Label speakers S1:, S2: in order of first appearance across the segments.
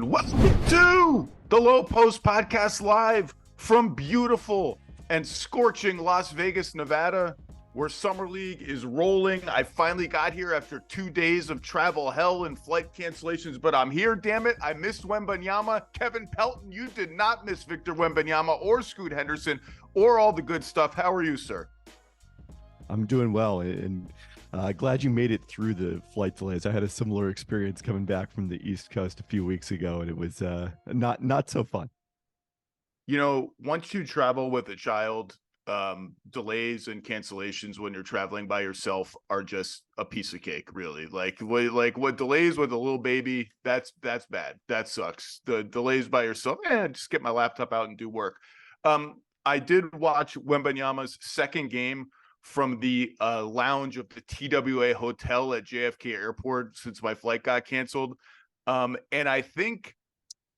S1: Welcome to the Lowe Post podcast live from beautiful and scorching Las Vegas, Nevada, where Summer League is rolling. I finally got here after 2 days of travel hell and flight cancellations, but I'm here, damn it. I missed Wembanyama. Kevin Pelton, you did not miss Victor Wembanyama or Scoot Henderson or all the good stuff. How are you, sir?
S2: I'm doing well, and glad you made it through the flight delays. I had a similar experience coming back from the East Coast a few weeks ago, and it was not so fun.
S1: You know, once you travel with a child, delays and cancellations when you're traveling by yourself are just a piece of cake, really. Like what delays with a little baby, that's bad. That sucks. The delays by yourself, just get my laptop out and do work. I did watch Wembanyama's second game from the lounge of the TWA hotel at JFK Airport since my flight got canceled. And I think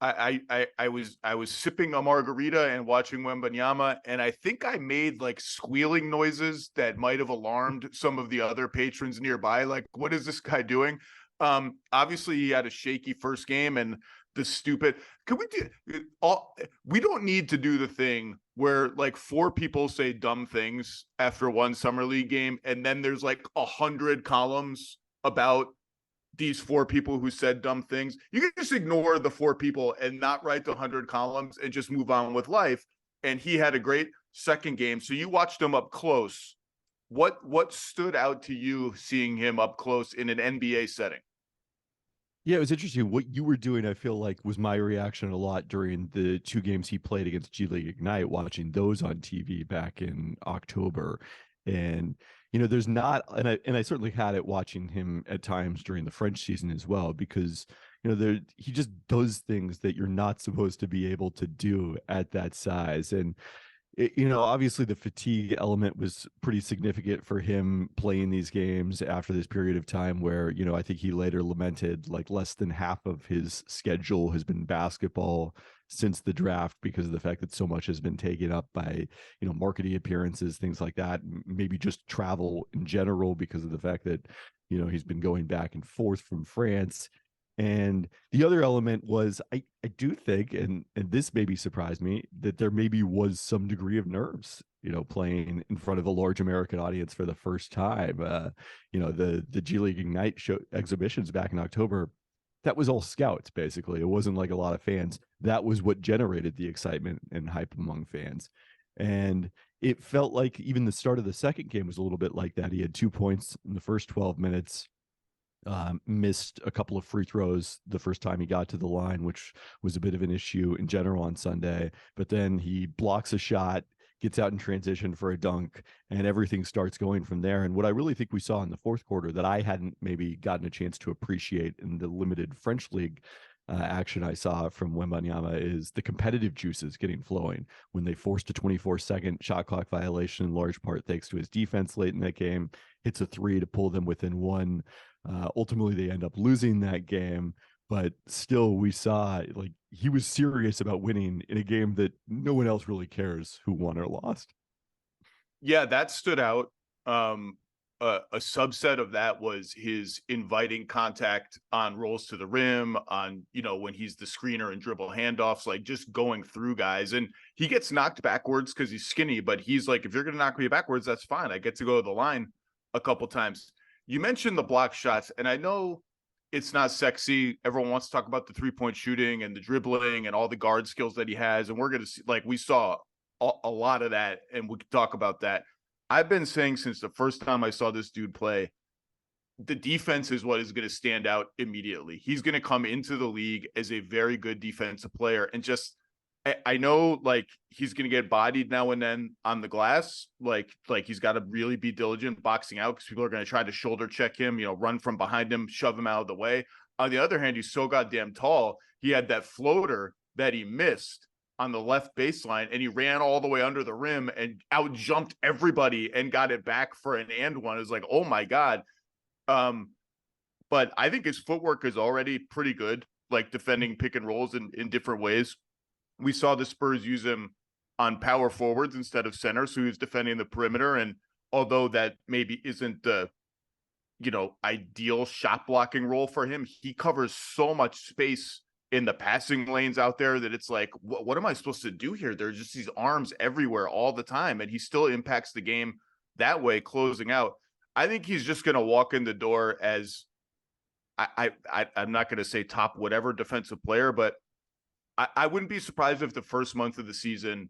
S1: I was sipping a margarita and watching Wembanyama, and I think I made like squealing noises that might have alarmed some of the other patrons nearby. Like, what is this guy doing? Obviously he had a shaky first game, and the stupid, we don't need to do the thing where like 4 people say dumb things after one summer league game, and then there's like 100 columns about these 4 people who said dumb things. You can just ignore the 4 people and not write the 100 columns and just move on with life. And he had a great second game. So you watched him up close. What stood out to you seeing him up close in an NBA setting?
S2: Yeah, it was interesting. What you were doing, I feel like, was my reaction a lot during the 2 games he played against G League Ignite, watching those on TV back in October. And, you know, there's not, and I certainly had it watching him at times during the French season as well, because, you know, he just does things that you're not supposed to be able to do at that size. And, you know, obviously the fatigue element was pretty significant for him playing these games after this period of time where, you know, I think he later lamented like less than half of his schedule has been basketball since the draft because of the fact that so much has been taken up by, you know, marketing appearances, things like that, maybe just travel in general because of the fact that, you know, he's been going back and forth from France. And the other element was I do think, and this maybe surprised me, that there maybe was some degree of nerves, you know, playing in front of a large American audience for the first time. You know, the G League Ignite show exhibitions back in October, that was all scouts, basically. It wasn't like a lot of fans. That was what generated the excitement and hype among fans. And it felt like even the start of the second game was a little bit like that. He had 2 points in the first 12 minutes. Missed a couple of free throws the first time he got to the line, which was a bit of an issue in general on Sunday. But then he blocks a shot, gets out in transition for a dunk, and everything starts going from there. And what I really think we saw in the fourth quarter that I hadn't maybe gotten a chance to appreciate in the limited French league action I saw from Wembanyama is the competitive juices getting flowing when they forced a 24-second shot clock violation, in large part thanks to his defense late in that game, hits a 3 to pull them within 1. Ultimately, they end up losing that game, but still we saw like he was serious about winning in a game that no one else really cares who won or lost.
S1: Yeah, that stood out. A subset of that was his inviting contact on rolls to the rim, on, you know, when he's the screener and dribble handoffs, like just going through guys. And he gets knocked backwards because he's skinny, but he's like, if you're going to knock me backwards, that's fine. I get to go to the line a couple times. You mentioned the block shots, and I know it's not sexy. Everyone wants to talk about the 3-point shooting and the dribbling and all the guard skills that he has. And we're going to see, like, we saw a lot of that, and we can talk about that. I've been saying since the first time I saw this dude play, the defense is what is going to stand out immediately. He's going to come into the league as a very good defensive player. And just, I know like he's going to get bodied now and then on the glass. Like he's got to really be diligent boxing out because people are going to try to shoulder check him, you know, run from behind him, shove him out of the way. On the other hand, he's so goddamn tall. He had that floater that he missed on the left baseline, and he ran all the way under the rim and out jumped everybody and got it back for an and one. It was like, oh my God. But I think his footwork is already pretty good, like defending pick and rolls in different ways. We saw the Spurs use him on power forwards instead of center, so he was defending the perimeter. And although that maybe isn't the, you know, ideal shot blocking role for him, he covers so much space in the passing lanes out there that it's like, what am I supposed to do here? There's just these arms everywhere all the time, and he still impacts the game that way, closing out. I think he's just going to walk in the door as I'm not going to say top whatever defensive player, but I wouldn't be surprised if the first month of the season,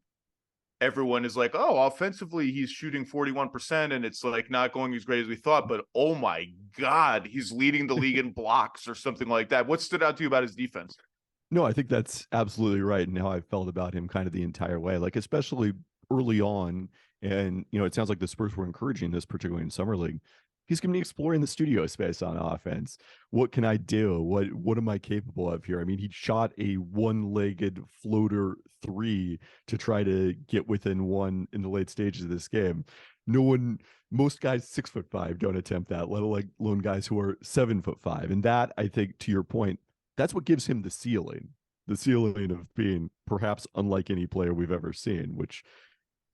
S1: everyone is like, oh, offensively, he's shooting 41% and it's like not going as great as we thought. But oh my God, he's leading the league in blocks or something like that. What stood out to you about his defense?
S2: No, I think that's absolutely right. And how I felt about him kind of the entire way, like especially early on. And, it sounds like the Spurs were encouraging this, particularly in Summer League. He's going to be exploring the studio space on offense. What can I do? What am I capable of here? I mean, he shot a one-legged floater three to try to get within one in the late stages of this game. Most guys 6'5" don't attempt that, let alone guys who are 7'5". And that, I think, to your point, that's what gives him the ceiling of being perhaps unlike any player we've ever seen, which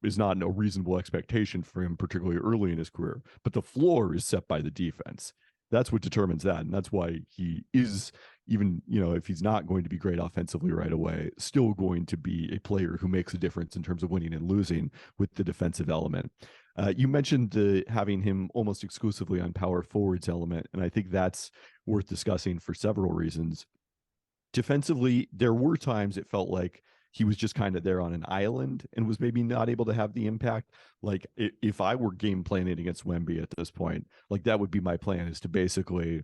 S2: is not a reasonable expectation for him, particularly early in his career. But the floor is set by the defense. That's what determines that. And that's why he is, even, if he's not going to be great offensively right away, still going to be a player who makes a difference in terms of winning and losing with the defensive element. You mentioned having him almost exclusively on power forwards element, and I think that's worth discussing for several reasons. Defensively, there were times it felt like he was just kind of there on an island and was maybe not able to have the impact. Like if I were game planning against Wemby at this point, like that would be my plan, is to basically,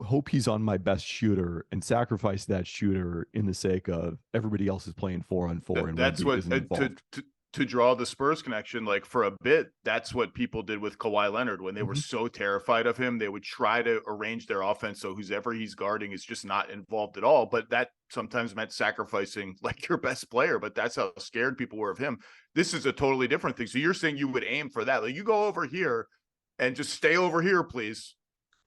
S2: hope he's on my best shooter and sacrifice that shooter in the sake of everybody else is playing 4-on-4. And
S1: that's
S2: Wemby
S1: what
S2: isn't involved.
S1: To draw the Spurs connection, like for a bit, that's what people did with Kawhi Leonard when they were so terrified of him. They would try to arrange their offense so whoever he's guarding is just not involved at all. But that sometimes meant sacrificing like your best player. But that's how scared people were of him. This is a totally different thing. So you're saying you would aim for that? Like you go over here and just stay over here, please.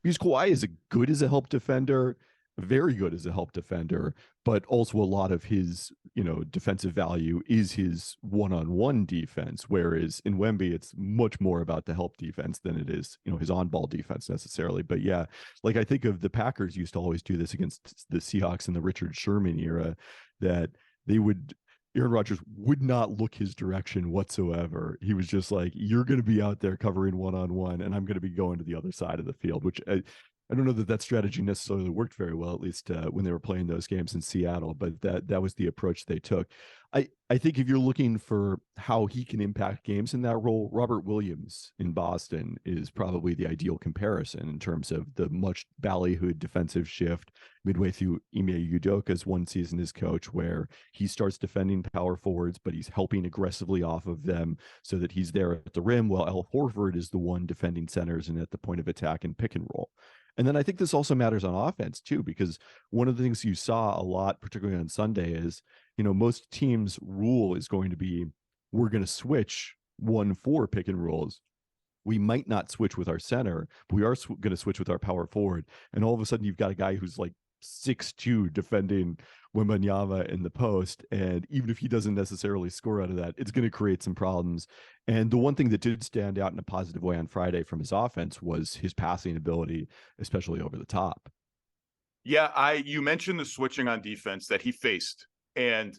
S2: Because Kawhi is good as a help defender, very good as a help defender, but also a lot of his, defensive value is his one-on-one defense. Whereas in Wemby, it's much more about the help defense than it is, his on-ball defense necessarily. But yeah, like I think of the Packers used to always do this against the Seahawks in the Richard Sherman era, that Aaron Rodgers would not look his direction whatsoever. He was just like, you're going to be out there covering one-on-one and I'm going to be going to the other side of the field, which I don't know that strategy necessarily worked very well, at least when they were playing those games in Seattle, but that was the approach they took. I think if you're looking for how he can impact games in that role, Robert Williams in Boston is probably the ideal comparison in terms of the much ballyhooed defensive shift midway through Ime Udoka's one season as coach, where he starts defending power forwards, but he's helping aggressively off of them so that he's there at the rim, while Al Horford is the one defending centers and at the point of attack and pick and roll. And then I think this also matters on offense too, because one of the things you saw a lot, particularly on Sunday, is, most teams' rule is going to be, we're going to switch 1-4 pick and rolls. We might not switch with our center, but we are going to switch with our power forward. And all of a sudden you've got a guy who's like 6'2" defending Wembanyama in the post, and even if he doesn't necessarily score out of that, it's going to create some problems. And the one thing that did stand out in a positive way on Friday from his offense was his passing ability, especially over the top.
S1: Yeah, you mentioned the switching on defense that he faced, and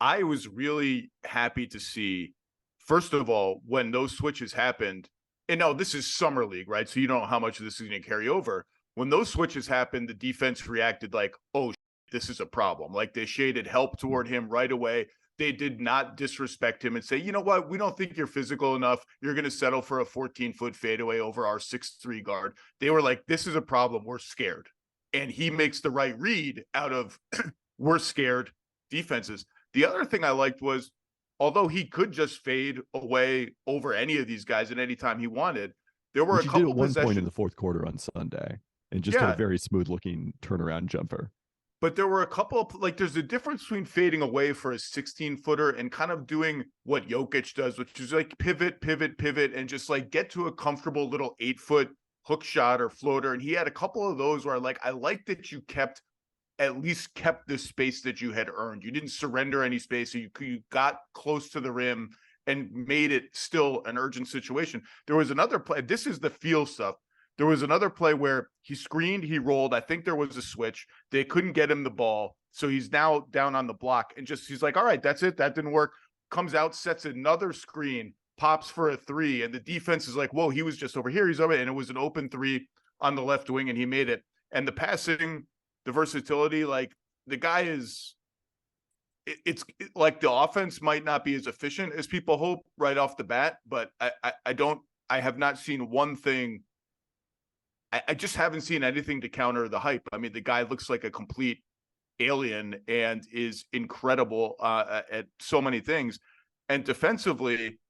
S1: I was really happy to see, first of all, when those switches happened, and now this is Summer League, right? So you don't know how much of this is going to carry over. When those switches happened, the defense reacted like, oh, this is a problem. Like they shaded help toward him right away. They did not disrespect him and say, you know what, we don't think you're physical enough. You're going to settle for a 14-foot fadeaway over our 6'3" guard. They were like, this is a problem. We're scared. And he makes the right read out of we're scared defenses. The other thing I liked was, although he could just fade away over any of these guys at any time he wanted, there were a couple
S2: did at one point in the fourth quarter on Sunday and just had a very smooth looking turnaround jumper.
S1: But there were a couple of, like, there's a difference between fading away for a 16-footer and kind of doing what Jokic does, which is like pivot, and just like get to a comfortable little 8-foot hook shot or floater. And he had a couple of those where I like that you at least kept the space that you had earned. You didn't surrender any space. So you got close to the rim and made it still an urgent situation. There was another play. This is the feel stuff. There was another play where he screened, he rolled. I think there was a switch. They couldn't get him the ball. So he's now down on the block and he's like, all right, that's it. That didn't work. Comes out, sets another screen, pops for a three. And the defense is like, whoa, he was just over here. He's over. And it was an open three on the left wing and he made it. And the passing, the versatility, like the guy is, it's like the offense might not be as efficient as people hope right off the bat, but I have not seen one thing. I just haven't seen anything to counter the hype. I mean, the guy looks like a complete alien and is incredible at so many things. And defensively,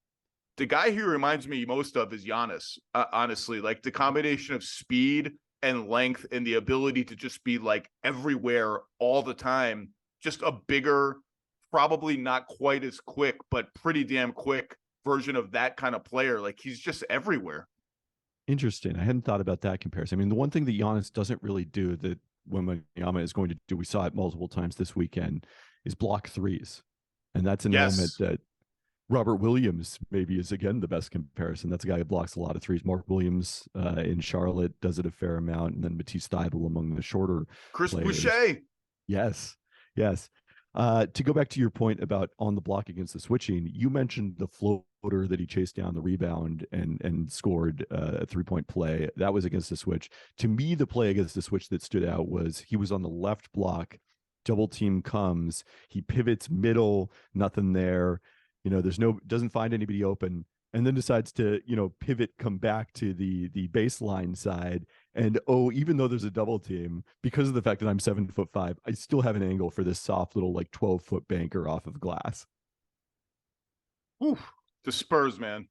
S1: the guy who reminds me most of is Giannis, honestly, like the combination of speed and length and the ability to just be like everywhere all the time. Just a bigger, probably not quite as quick, but pretty damn quick version of that kind of player. Like he's just everywhere.
S2: Interesting. I hadn't thought about that comparison. I mean, the one thing that Giannis doesn't really do that Wembanyama is going to do, we saw it multiple times this weekend, is block threes. And that's an element that Robert Williams maybe is, again, the best comparison. That's a guy who blocks a lot of threes. Mark Williams in Charlotte does it a fair amount. And then Matisse Thybulle among the shorter
S1: Chris
S2: players.
S1: Boucher.
S2: Yes. To go back to your point about on the block against the switching, you mentioned the floater that he chased down the rebound and scored a 3-point play. That was against the switch. To me, the play against the switch that stood out was he was on the left block, double team comes, he pivots middle, nothing there. Doesn't find anybody open, and then decides to, pivot, come back to the baseline side. And, even though there's a double team, because of the fact that I'm 7'5", I still have an angle for this soft little 12-foot banker off of glass.
S1: Ooh, the Spurs, man.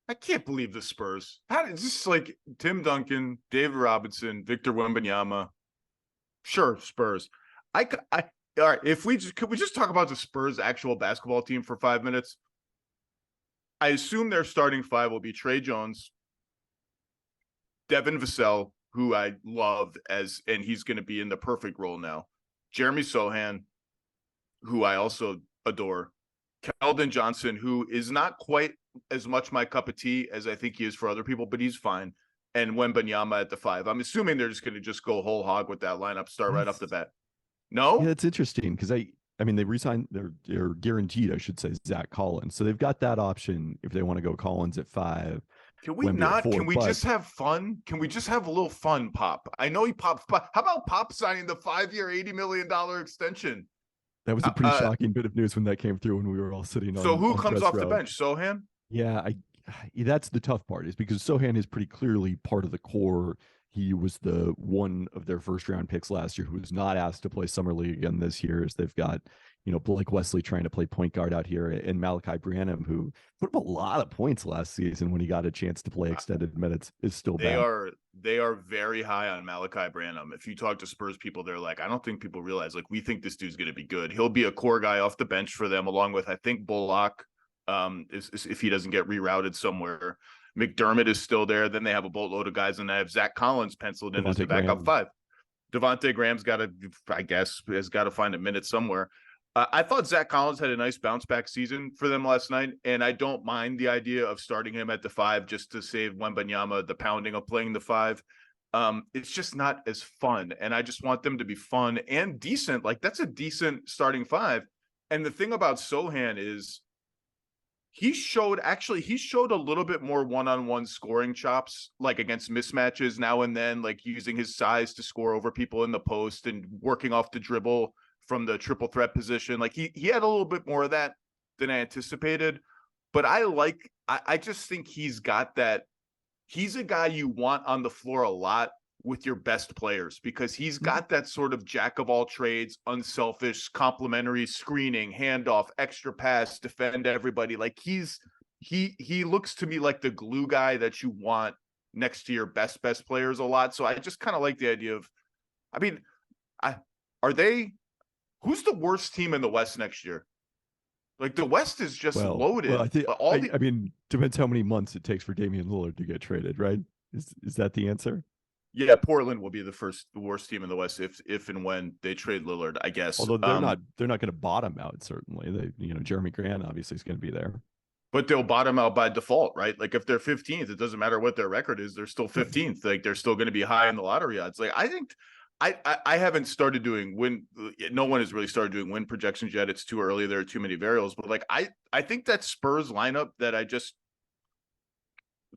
S1: I can't believe the Spurs. How did this like Tim Duncan, David Robinson, Victor Wembanyama? Sure, Spurs. All right. Could we just talk about the Spurs actual basketball team for 5 minutes? I assume their starting five will be Trey Jones, Devin Vassell, who I love and he's going to be in the perfect role now. Jeremy Sohan, who I also adore. Keldon Johnson, who is not quite as much my cup of tea as I think he is for other people, but he's fine. And Wembanyama at the 5. I'm assuming they're just going to just go whole hog with that lineup, start right off the bat. No?
S2: Yeah, it's interesting because I mean, they re-signed, they're guaranteed, I should say, Zach Collins. So they've got that option if they want to go Collins at 5.
S1: Can we not? 4, can we just have fun? Can we just have a little fun, Pop? I know he popped. How about Pop signing the 5-year, $80 million extension?
S2: That was a pretty shocking bit of news when that came through when we were all sitting on.
S1: So who comes off the bench? Sohan?
S2: Yeah, that's the tough part, is because Sohan is pretty clearly part of the core. He was the one of their first round picks last year who was not asked to play Summer League again this year, as they've got, Blake Wesley trying to play point guard out here, and Malachi Branham, who put up a lot of points last season when he got a chance to play extended minutes, is still
S1: they
S2: bad.
S1: They are very high on Malachi Branham. If you talk to Spurs people, they're like, I don't think people realize, like, we think this dude's going to be good. He'll be a core guy off the bench for them, along with, I think, Bullock, if he doesn't get rerouted somewhere. McDermott is still there. Then they have a boatload of guys, and I have Zach Collins penciled in as the backup 5. Devontae Graham's got to, I guess, has got to find a minute somewhere. I thought Zach Collins had a nice bounce back season for them last night, and I don't mind the idea of starting him at the 5 just to save Wembanyama the pounding of playing the 5. It's just not as fun, and I just want them to be fun and decent. Like, that's a decent starting 5. And the thing about Sohan is he showed a little bit more one-on-one scoring chops, like against mismatches now and then, like using his size to score over people in the post and working off the dribble from the triple threat position. Like he had a little bit more of that than I anticipated, but I just think he's got that. He's a guy you want on the floor a lot with your best players, because he's got that sort of jack of all trades, unselfish, complimentary screening, handoff, extra pass, defend everybody. Like he looks to me like the glue guy that you want next to your best players a lot. So I just kind of like the idea of, I mean, who's the worst team in the West next year? Like, the West is just loaded.
S2: Well, I mean, depends how many months it takes for Damian Lillard to get traded, right? Is that the answer?
S1: Yeah, Portland will be the worst team in the West if and when they trade Lillard, I guess.
S2: Although they're not going to bottom out, certainly. Jeremy Grant obviously is going to be there.
S1: But they'll bottom out by default, right? Like if they're 15th, it doesn't matter what their record is. They're still 15th. Like they're still going to be high in the lottery odds. Like I think I haven't started doing win. No one has really started doing win projections yet. It's too early. There are too many variables. But like I think that Spurs lineup that I just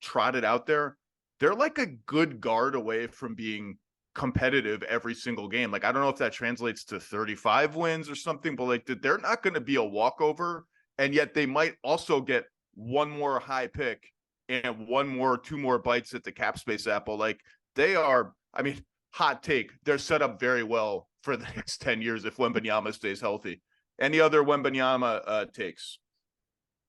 S1: trotted out there, they're like a good guard away from being competitive every single game. Like I don't know if that translates to 35 wins or something, but like they're not going to be a walkover. And yet they might also get one more high pick and two more bites at the cap space apple. Like they are, I mean, hot take. They're set up very well for the next 10 years if Wembanyama stays healthy. Any other Wembanyama takes?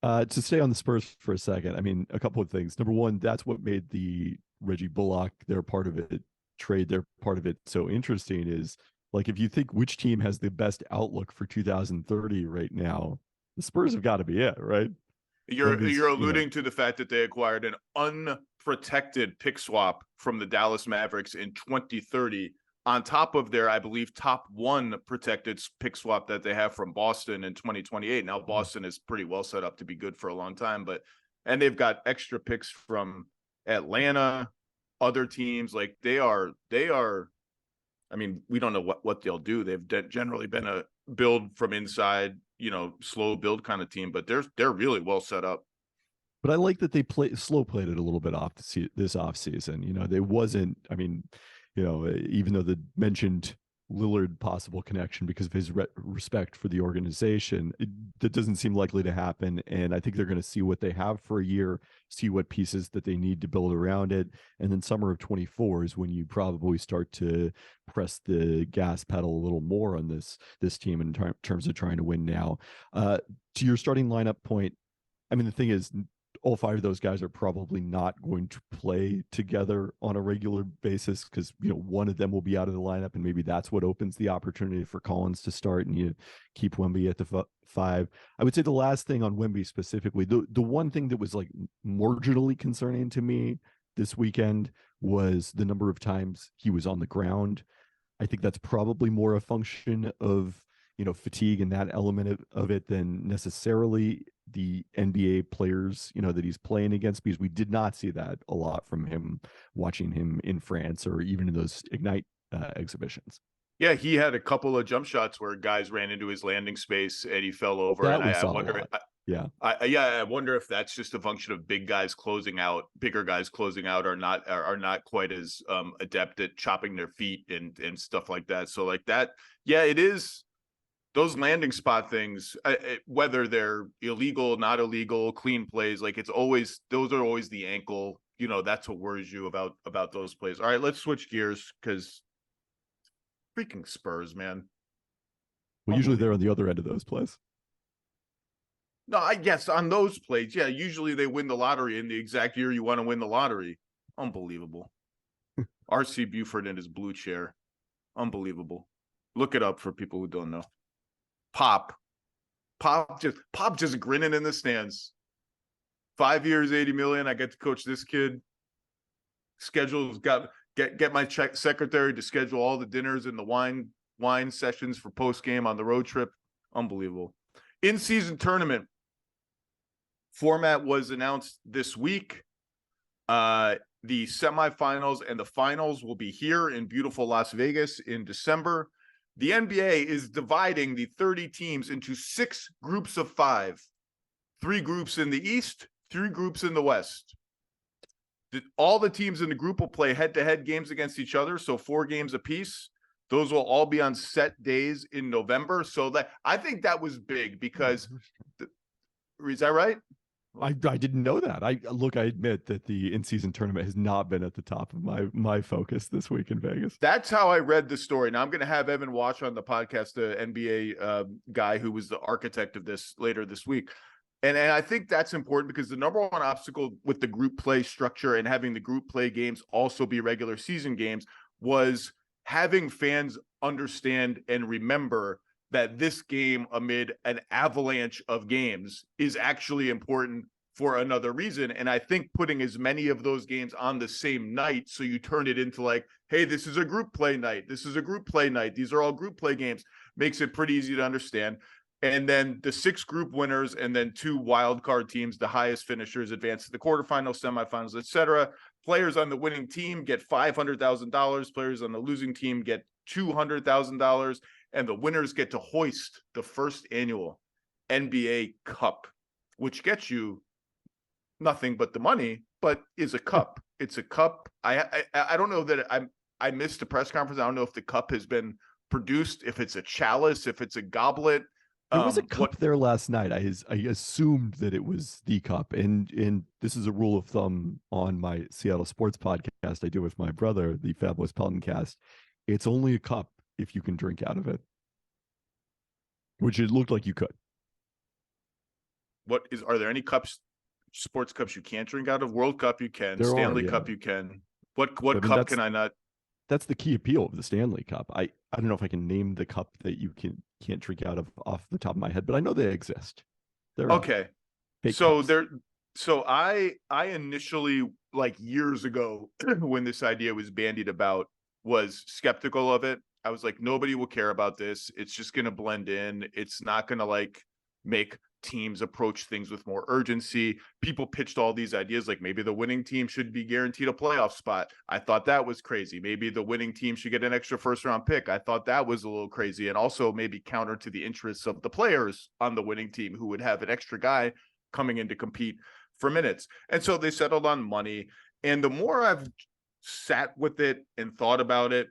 S2: To stay on the Spurs for a second, I mean, a couple of things. Number one, that's what made the Reggie Bullock, their part of it, trade, their part of it so interesting is like, if you think which team has the best outlook for 2030 right now, the Spurs have got to be it, right?
S1: You're alluding to the fact that they acquired an unprotected pick swap from the Dallas Mavericks in 2030 on top of their, I believe, top one protected pick swap that they have from Boston in 2028. Now Boston is pretty well set up to be good for a long time, and they've got extra picks from Atlanta, other teams. Like they are, I mean, we don't know what they'll do. They've generally been a build from inside, slow build kind of team, but they're really well set up.
S2: But I like that they slow played it a little bit off this offseason. They wasn't, I mean, even though the mentioned Lillard possible connection because of his respect for the organization, that doesn't seem likely to happen. And I think they're going to see what they have for a year, see what pieces that they need to build around it. And then summer of 24 is when you probably start to press the gas pedal a little more on this team in terms of trying to win now. To your starting lineup point, I mean, the thing is, all five of those guys are probably not going to play together on a regular basis because, one of them will be out of the lineup, and maybe that's what opens the opportunity for Collins to start and you keep Wemby at the five. I would say the last thing on Wemby specifically, the one thing that was like marginally concerning to me this weekend was the number of times he was on the ground. I think that's probably more a function of, fatigue and that element of it than necessarily the NBA players, that he's playing against, because we did not see that a lot from him watching him in France or even in those Ignite exhibitions.
S1: Yeah, he had a couple of jump shots where guys ran into his landing space and he fell over.
S2: That
S1: and
S2: we saw a lot. Yeah.
S1: I wonder if that's just a function of bigger guys closing out are not quite as adept at chopping their feet and stuff like that. So like that, yeah, it is. Those landing spot things, whether they're illegal, not illegal, clean plays, like those are always the ankle. That's what worries you about those plays. All right, let's switch gears because freaking Spurs, man.
S2: Well, usually they're on the other end of those plays.
S1: No, I guess on those plays, yeah, usually they win the lottery in the exact year you want to win the lottery. Unbelievable. R.C. Buford in his blue chair. Unbelievable. Look it up for people who don't know. Pop just grinning in the stands. 5 years, 80 million. I get to coach this kid. Schedules get my secretary to schedule all the dinners and the wine sessions for post game on the road trip. Unbelievable. In-season tournament format was announced this week. The semifinals and the finals will be here in beautiful Las Vegas in December. The NBA is dividing the 30 teams into 6 groups of 5, 3 groups in the East, 3 groups in the West. All the teams in the group will play head-to-head games against each other, so 4 games apiece. Those will all be on set days in November. So I think that was big because, is that right?
S2: I didn't know that. I admit that the in-season tournament has not been at the top of my focus this week in Vegas.
S1: That's how I read the story. Now I'm going to have Evan Wash on the podcast, the NBA guy who was the architect of this later this week. And I think that's important because the number one obstacle with the group play structure and having the group play games also be regular season games was having fans understand and remember that this game amid an avalanche of games is actually important for another reason. And I think putting as many of those games on the same night, so you turn it into like, hey, this is a group play night. This is a group play night. These are all group play games, makes it pretty easy to understand. And then the 6 group winners and then 2 wild card teams, the highest finishers advance to the quarterfinals, semifinals, etc. Players on the winning team get $500,000. Players on the losing team get $200,000. And the winners get to hoist the first annual NBA Cup, which gets you nothing but the money, but is a cup. It's a cup. I don't know that I missed the press conference. I don't know if the cup has been produced, if it's a chalice, if it's a goblet.
S2: There was a cup there last night. I assumed that it was the cup, and this is a rule of thumb on my Seattle sports podcast I do with my brother, the Fabulous Pelton Cast. It's only a cup if you can drink out of it, which it looked like you could.
S1: Are there any cups, sports cups you can't drink out of? World Cup you can,
S2: There
S1: Stanley
S2: are, yeah.
S1: Cup you can. What cup can I not?
S2: That's the key appeal of the Stanley Cup. I don't know if I can name the cup that you can't drink out of off the top of my head, but I know they exist. They're
S1: okay. So I initially, like years ago, when this idea was bandied about, was skeptical of it. I was like, nobody will care about this. It's just going to blend in. It's not going to like make teams approach things with more urgency. People pitched all these ideas, like maybe the winning team should be guaranteed a playoff spot. I thought that was crazy. Maybe the winning team should get an extra first round pick. I thought that was a little crazy, and also maybe counter to the interests of the players on the winning team who would have an extra guy coming in to compete for minutes. And so they settled on money. And the more I've sat with it and thought about it,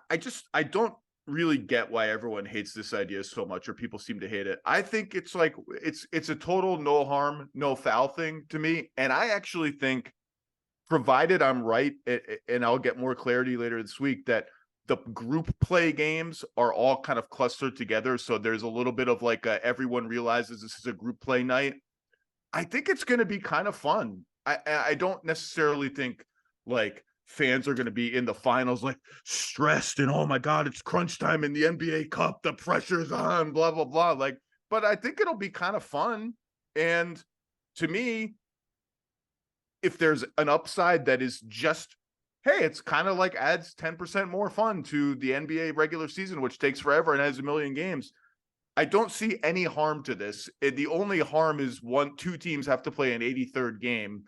S1: I don't really get why everyone hates this idea so much, or people seem to hate it. I think it's like it's a total no harm, no foul thing to me. And I actually think, provided I'm right, and I'll get more clarity later this week, that the group play games are all kind of clustered together. So there's a little bit of like everyone realizes this is a group play night. I think it's going to be kind of fun. I don't necessarily think like fans are going to be in the finals like stressed and, oh my God, it's crunch time in the NBA Cup, the pressure's on, blah, blah, blah. Like, but I think it'll be kind of fun. And to me, if there's an upside that is just, hey, it's kind of like adds 10% more fun to the NBA regular season, which takes forever and has a million games, I don't see any harm to this. The only harm is 2 teams have to play an 83rd game.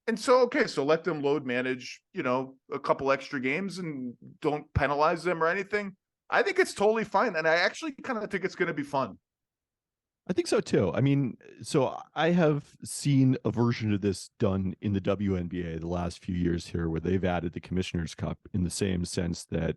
S1: And so, okay, so let them load manage, a couple extra games and don't penalize them or anything. I think it's totally fine. And I actually kind of think it's going to be fun.
S2: I think so too. I mean, so I have seen a version of this done in the WNBA the last few years here, where they've added the Commissioner's Cup in the same sense that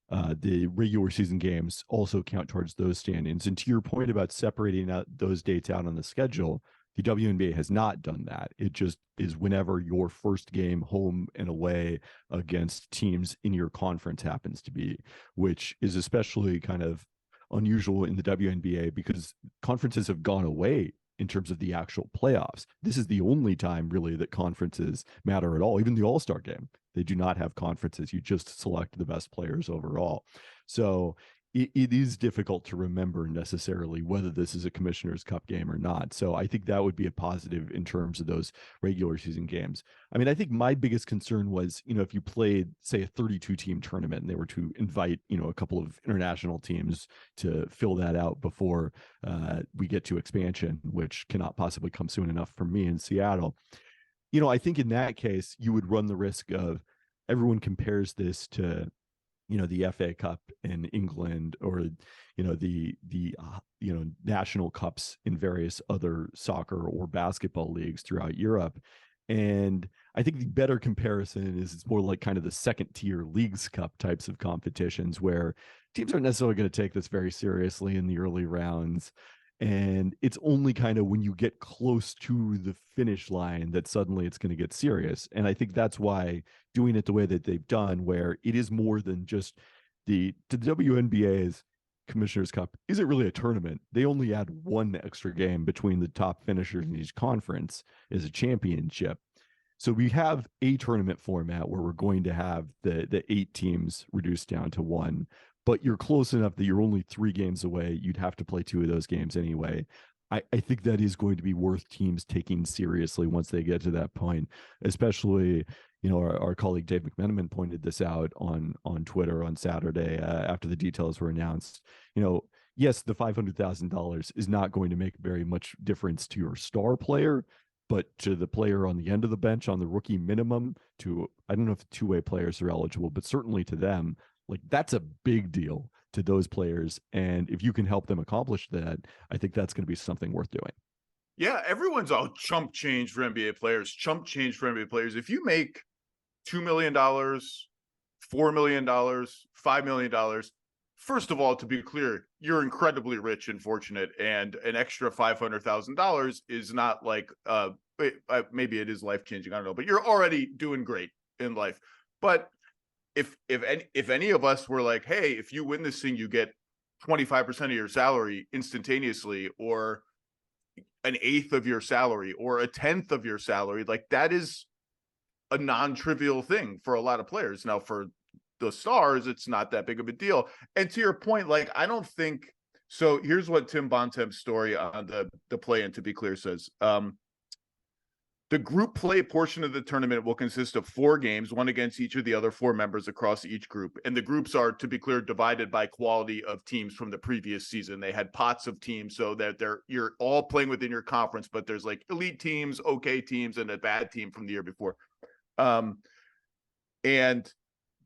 S2: the regular season games also count towards those standings. And to your point about separating out those dates out on the schedule, the WNBA has not done that. It just is whenever your first game home and away against teams in your conference happens to be, which is especially kind of unusual in the WNBA because conferences have gone away in terms of the actual playoffs. This is the only time really that conferences matter at all. Even the All-Star game, they do not have conferences. You just select the best players overall. So it is difficult to remember necessarily whether this is a Commissioner's Cup game or not. So I think that would be a positive in terms of those regular season games. I mean, I think my biggest concern was, if you played, say, a 32-team tournament and they were to invite, a couple of international teams to fill that out before we get to expansion, which cannot possibly come soon enough for me in Seattle. I think in that case, you would run the risk of everyone compares this to the FA Cup in England or, the national cups in various other soccer or basketball leagues throughout Europe. And I think the better comparison is it's more like kind of the second tier Leagues Cup types of competitions where teams aren't necessarily going to take this very seriously in the early rounds. And it's only kind of when you get close to the finish line that suddenly it's going to get serious. And I think that's why doing it the way that they've done, where it is more than just the WNBA's Commissioner's Cup isn't really a tournament. They only add one extra game between the top finishers in each conference as a championship. So we have a tournament format where we're going to have the 8 teams reduced down to 1. But you're close enough that you're only 3 games away. You'd have to play 2 of those games anyway. I think that is going to be worth teams taking seriously once they get to that point, especially, our colleague Dave McMenamin pointed this out on Twitter on Saturday after the details were announced. yes, the $500,000 is not going to make very much difference to your star player, but to the player on the end of the bench on the rookie minimum, to, I don't know if two-way players are eligible, but certainly to them, like that's a big deal to those players. And if you can help them accomplish that, I think that's going to be something worth doing.
S1: Yeah, everyone's all chump change for NBA players, chump change for NBA players. If you make $2 million, $4 million, $5 million, first of all, to be clear, you're incredibly rich and fortunate, and an extra $500,000 is not like maybe it is life changing. I don't know, but you're already doing great in life. But if any of us were like, hey, if you win this thing, you get 25% of your salary instantaneously, or an eighth of your salary, or a tenth of your salary, like that is a non-trivial thing for a lot of players. Now, for the stars, it's not that big of a deal. And to your point, like, I don't think so. Here's what Tim Bontemps' story on the play-in, to be clear, says. The group play portion of the tournament will consist of 4 games, one against each of the other 4 members across each group. And the groups are, to be clear, divided by quality of teams from the previous season. They had pots of teams so that you're all playing within your conference, but there's like elite teams, okay teams, and a bad team from the year before. And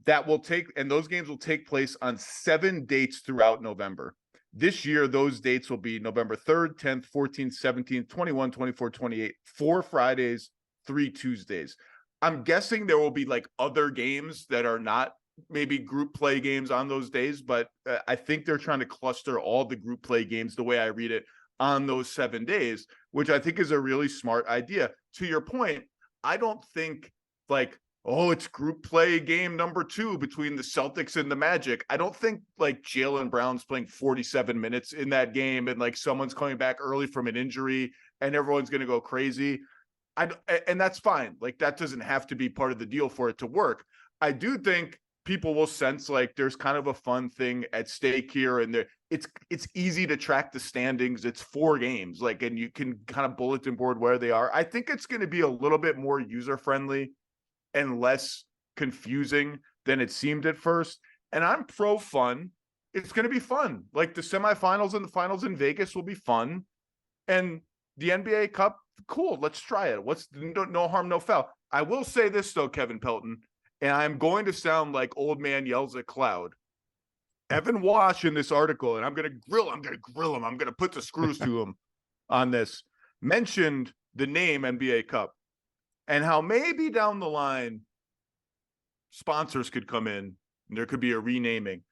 S1: those games will take place on 7 dates throughout November. This year, those dates will be November 3rd, 10th, 14th, 17th, 21, 24, 28, 4 Fridays, 3 Tuesdays. I'm guessing there will be like other games that are not maybe group play games on those days, but I think they're trying to cluster all the group play games, the way I read it, on those 7 days, which I think is a really smart idea. To your point, I don't think like, oh, it's group play game number 2 between the Celtics and the Magic. I don't think like Jaylen Brown's playing 47 minutes in that game and like someone's coming back early from an injury and everyone's going to go crazy. And that's fine. Like that doesn't have to be part of the deal for it to work. I do think people will sense like there's kind of a fun thing at stake here, and it's easy to track the standings. It's 4 games, like, and you can kind of bulletin board where they are. I think it's going to be a little bit more user friendly and less confusing than it seemed at first. And I'm pro fun. It's going to be fun. Like the semifinals and the finals in Vegas will be fun. And the NBA Cup, cool. Let's try it. What's no harm, no foul. I will say this though, Kevin Pelton, and I'm going to sound like old man yells at cloud. Evan Wash in this article, and I'm going to grill him. I'm going to put the screws to him on this, mentioned the name NBA Cup. And how maybe down the line, sponsors could come in and there could be a renaming.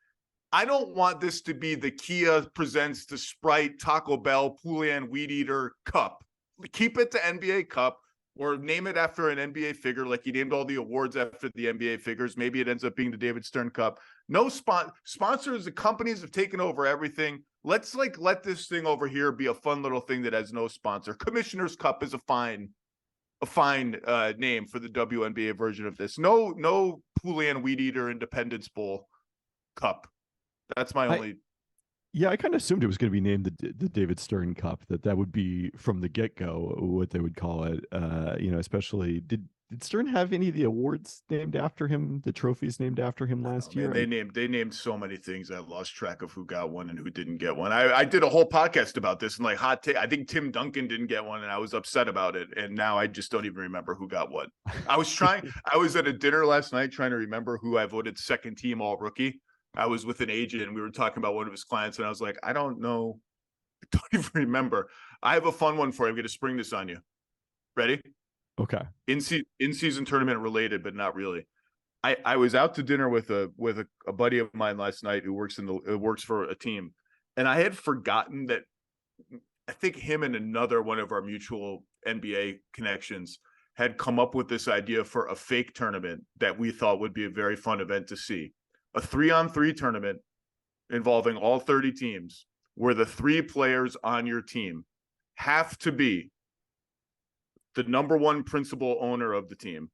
S1: I don't want this to be the Kia presents the Sprite, Taco Bell, Poulan Weed Eater Cup. Keep it the NBA Cup, or name it after an NBA figure, like you named all the awards after the NBA figures. Maybe it ends up being the David Stern Cup. No sponsors, the companies have taken over everything. Let's like let this thing over here be a fun little thing that has no sponsor. Commissioner's Cup is a fine name for the WNBA version of this. No Poulan Weed Eater Independence Bowl Cup. That's my only.
S2: I kind of assumed it was going to be named the David Stern Cup. That would be from the get go what they would call it. Especially did Stern have any of the awards named after him? The trophies named after him last year?
S1: They named so many things. I lost track of who got one and who didn't get one. I did a whole podcast about this and like hot take. I think Tim Duncan didn't get one and I was upset about it. And now I just don't even remember who got what. I was at a dinner last night trying to remember who I voted second team all rookie. I was with an agent and we were talking about one of his clients and I was like, I don't know. I don't even remember. I have a fun one for you. I'm going to spring this on you. Ready?
S2: Okay.
S1: In-season tournament related, but not really. I was out to dinner with a buddy of mine last night who works for a team, and I had forgotten that I think him and another one of our mutual NBA connections had come up with this idea for a fake tournament that we thought would be a very fun event to see. A 3-on-3 tournament involving all 30 teams, where the 3 players on your team have to be the number 1 principal owner of the team,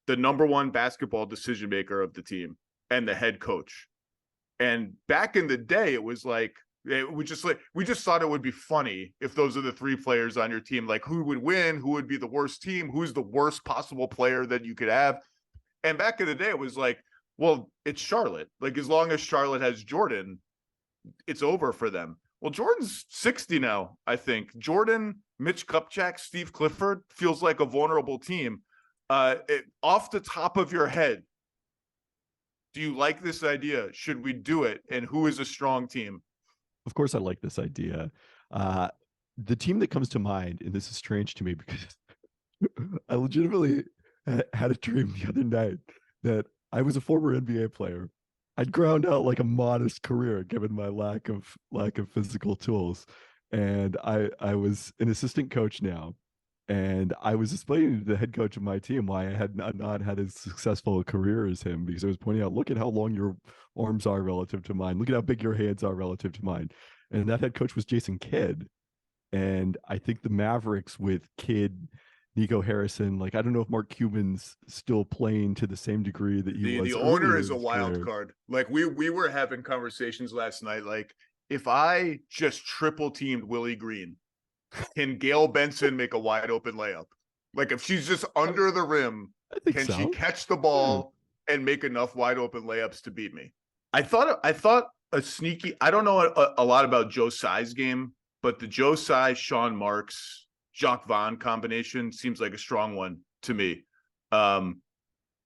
S1: the number 1 basketball decision maker of the team, and the head coach. And back in the day, it was like, we just thought it would be funny if those are the 3 players on your team, like who would win, who would be the worst team, who's the worst possible player that you could have. And back in the day, it was like, well, it's Charlotte. Like as long as Charlotte has Jordan, it's over for them. Well, Jordan's 60 now, I think. Jordan, Mitch Kupchak, Steve Clifford feels like a vulnerable team. Off the top of your head, do you like this idea? Should we do it? And who is a strong team?
S2: Of course, I like this idea. The team that comes to mind, and this is strange to me because I legitimately had a dream the other night that I was a former NBA player. I'd ground out like a modest career given my lack of physical tools, and I was an assistant coach now, and I was explaining to the head coach of my team why I had not had as successful a career as him, because I was pointing out, look at how long your arms are relative to mine, look at how big your hands are relative to mine, and that head coach was Jason Kidd, and I think the Mavericks with Kidd, Nico Harrison, like I don't know if Mark Cuban's still playing to the same degree that he was.
S1: The owner
S2: earlier
S1: is
S2: in
S1: a
S2: his
S1: wild
S2: career.
S1: card. Like we were having conversations last night. Like if I just triple teamed Willie Green, can Gail Benson make a wide open layup? Like if she's just under the rim,
S2: I think
S1: can
S2: so.
S1: she catch the ball and make enough wide open layups to beat me? I thought a sneaky. I don't know a lot about Joe Tsai's game, but the Joe Tsai, Sean Marks, Jacques Vaughn combination seems like a strong one to me.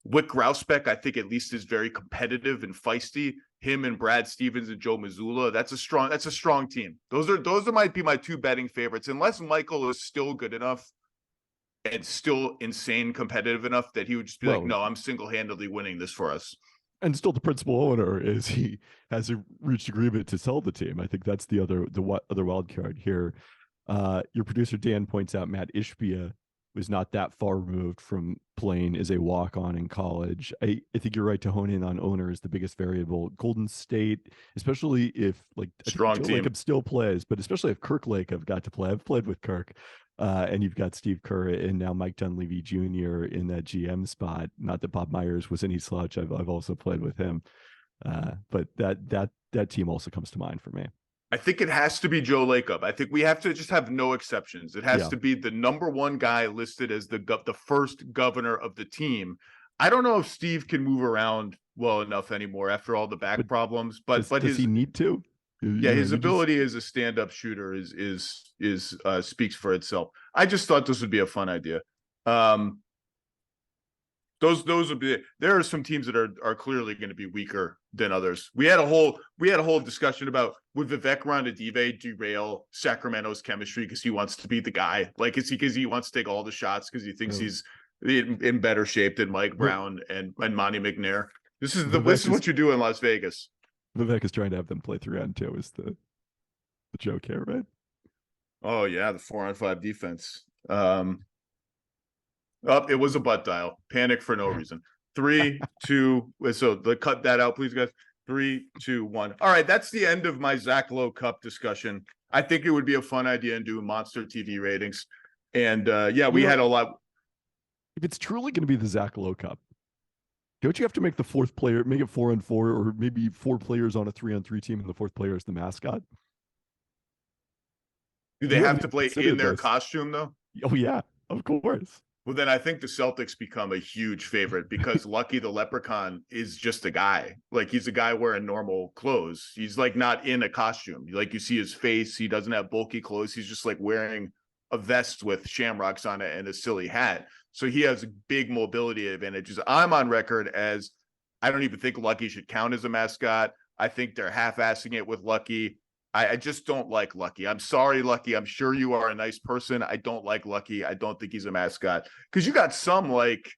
S1: Wick Grousbeck, I think at least is very competitive and feisty. Him and Brad Stevens and Joe Mazzulla, that's a strong team. Those might be my two betting favorites, unless Michael is still good enough and still insane competitive enough that he would just be like, no, I'm single-handedly winning this for us.
S2: And still the principal owner is he has reached agreement to sell the team. I think that's the other wild card here. Your producer Dan points out Matt Ishbia was not that far removed from playing as a walk-on in college. I think you're right to hone in on owner is the biggest variable. Golden State, especially if like
S1: strong
S2: Joe
S1: team
S2: Lacob still plays, but especially if Kirk Lacob got to play. I've played with Kirk, and you've got Steve Kerr and now Mike Dunleavy Jr. in that GM spot. Not that Bob Myers was any slouch. I've also played with him, but that team also comes to mind for me.
S1: I think it has to be Joe Lacob. I think we have to just have no exceptions. It has to be the number one guy listed as the first governor of the team. I don't know if Steve can move around well enough anymore after all the back problems, but
S2: does he need to?
S1: Yeah, his ability as a stand-up shooter is speaks for itself. I just thought this would be a fun idea. Those would be. There are some teams that are clearly going to be weaker than others. We had a whole discussion about would Vivek Ranadive derail Sacramento's chemistry because he wants to be the guy? Like, is he because he wants to take all the shots because he thinks he's in better shape than Mike Brown and Monty McNair? This is what you do in Las Vegas.
S2: Vivek is trying to have them play 3-on-2 is the joke here, right?
S1: Oh yeah, the 4-on-5 defense. It was a butt dial. Panic for no reason. 3, 2. So cut that out, please, guys. 3, 2, 1. All right, that's the end of my Zach Lowe Cup discussion. I think it would be a fun idea and do monster TV ratings. And we had a lot.
S2: If it's truly going to be the Zach Lowe Cup, don't you have to make the fourth player, make it 4-on-4, or maybe 4 players on a 3-on-3 team, and the fourth player is the mascot?
S1: Do they have to play in their costume, though?
S2: Oh, yeah, of course.
S1: Well, then I think the Celtics become a huge favorite because Lucky the Leprechaun is just a guy. Like, he's a guy wearing normal clothes. He's like not in a costume. Like, you see his face. He doesn't have bulky clothes. He's just like wearing a vest with shamrocks on it and a silly hat. So he has big mobility advantages. I'm on record as I don't even think Lucky should count as a mascot. I think they're half-assing it with Lucky. I just don't like Lucky. I'm sorry, Lucky. I'm sure you are a nice person. I don't like Lucky. I don't think he's a mascot. Because you got some, like,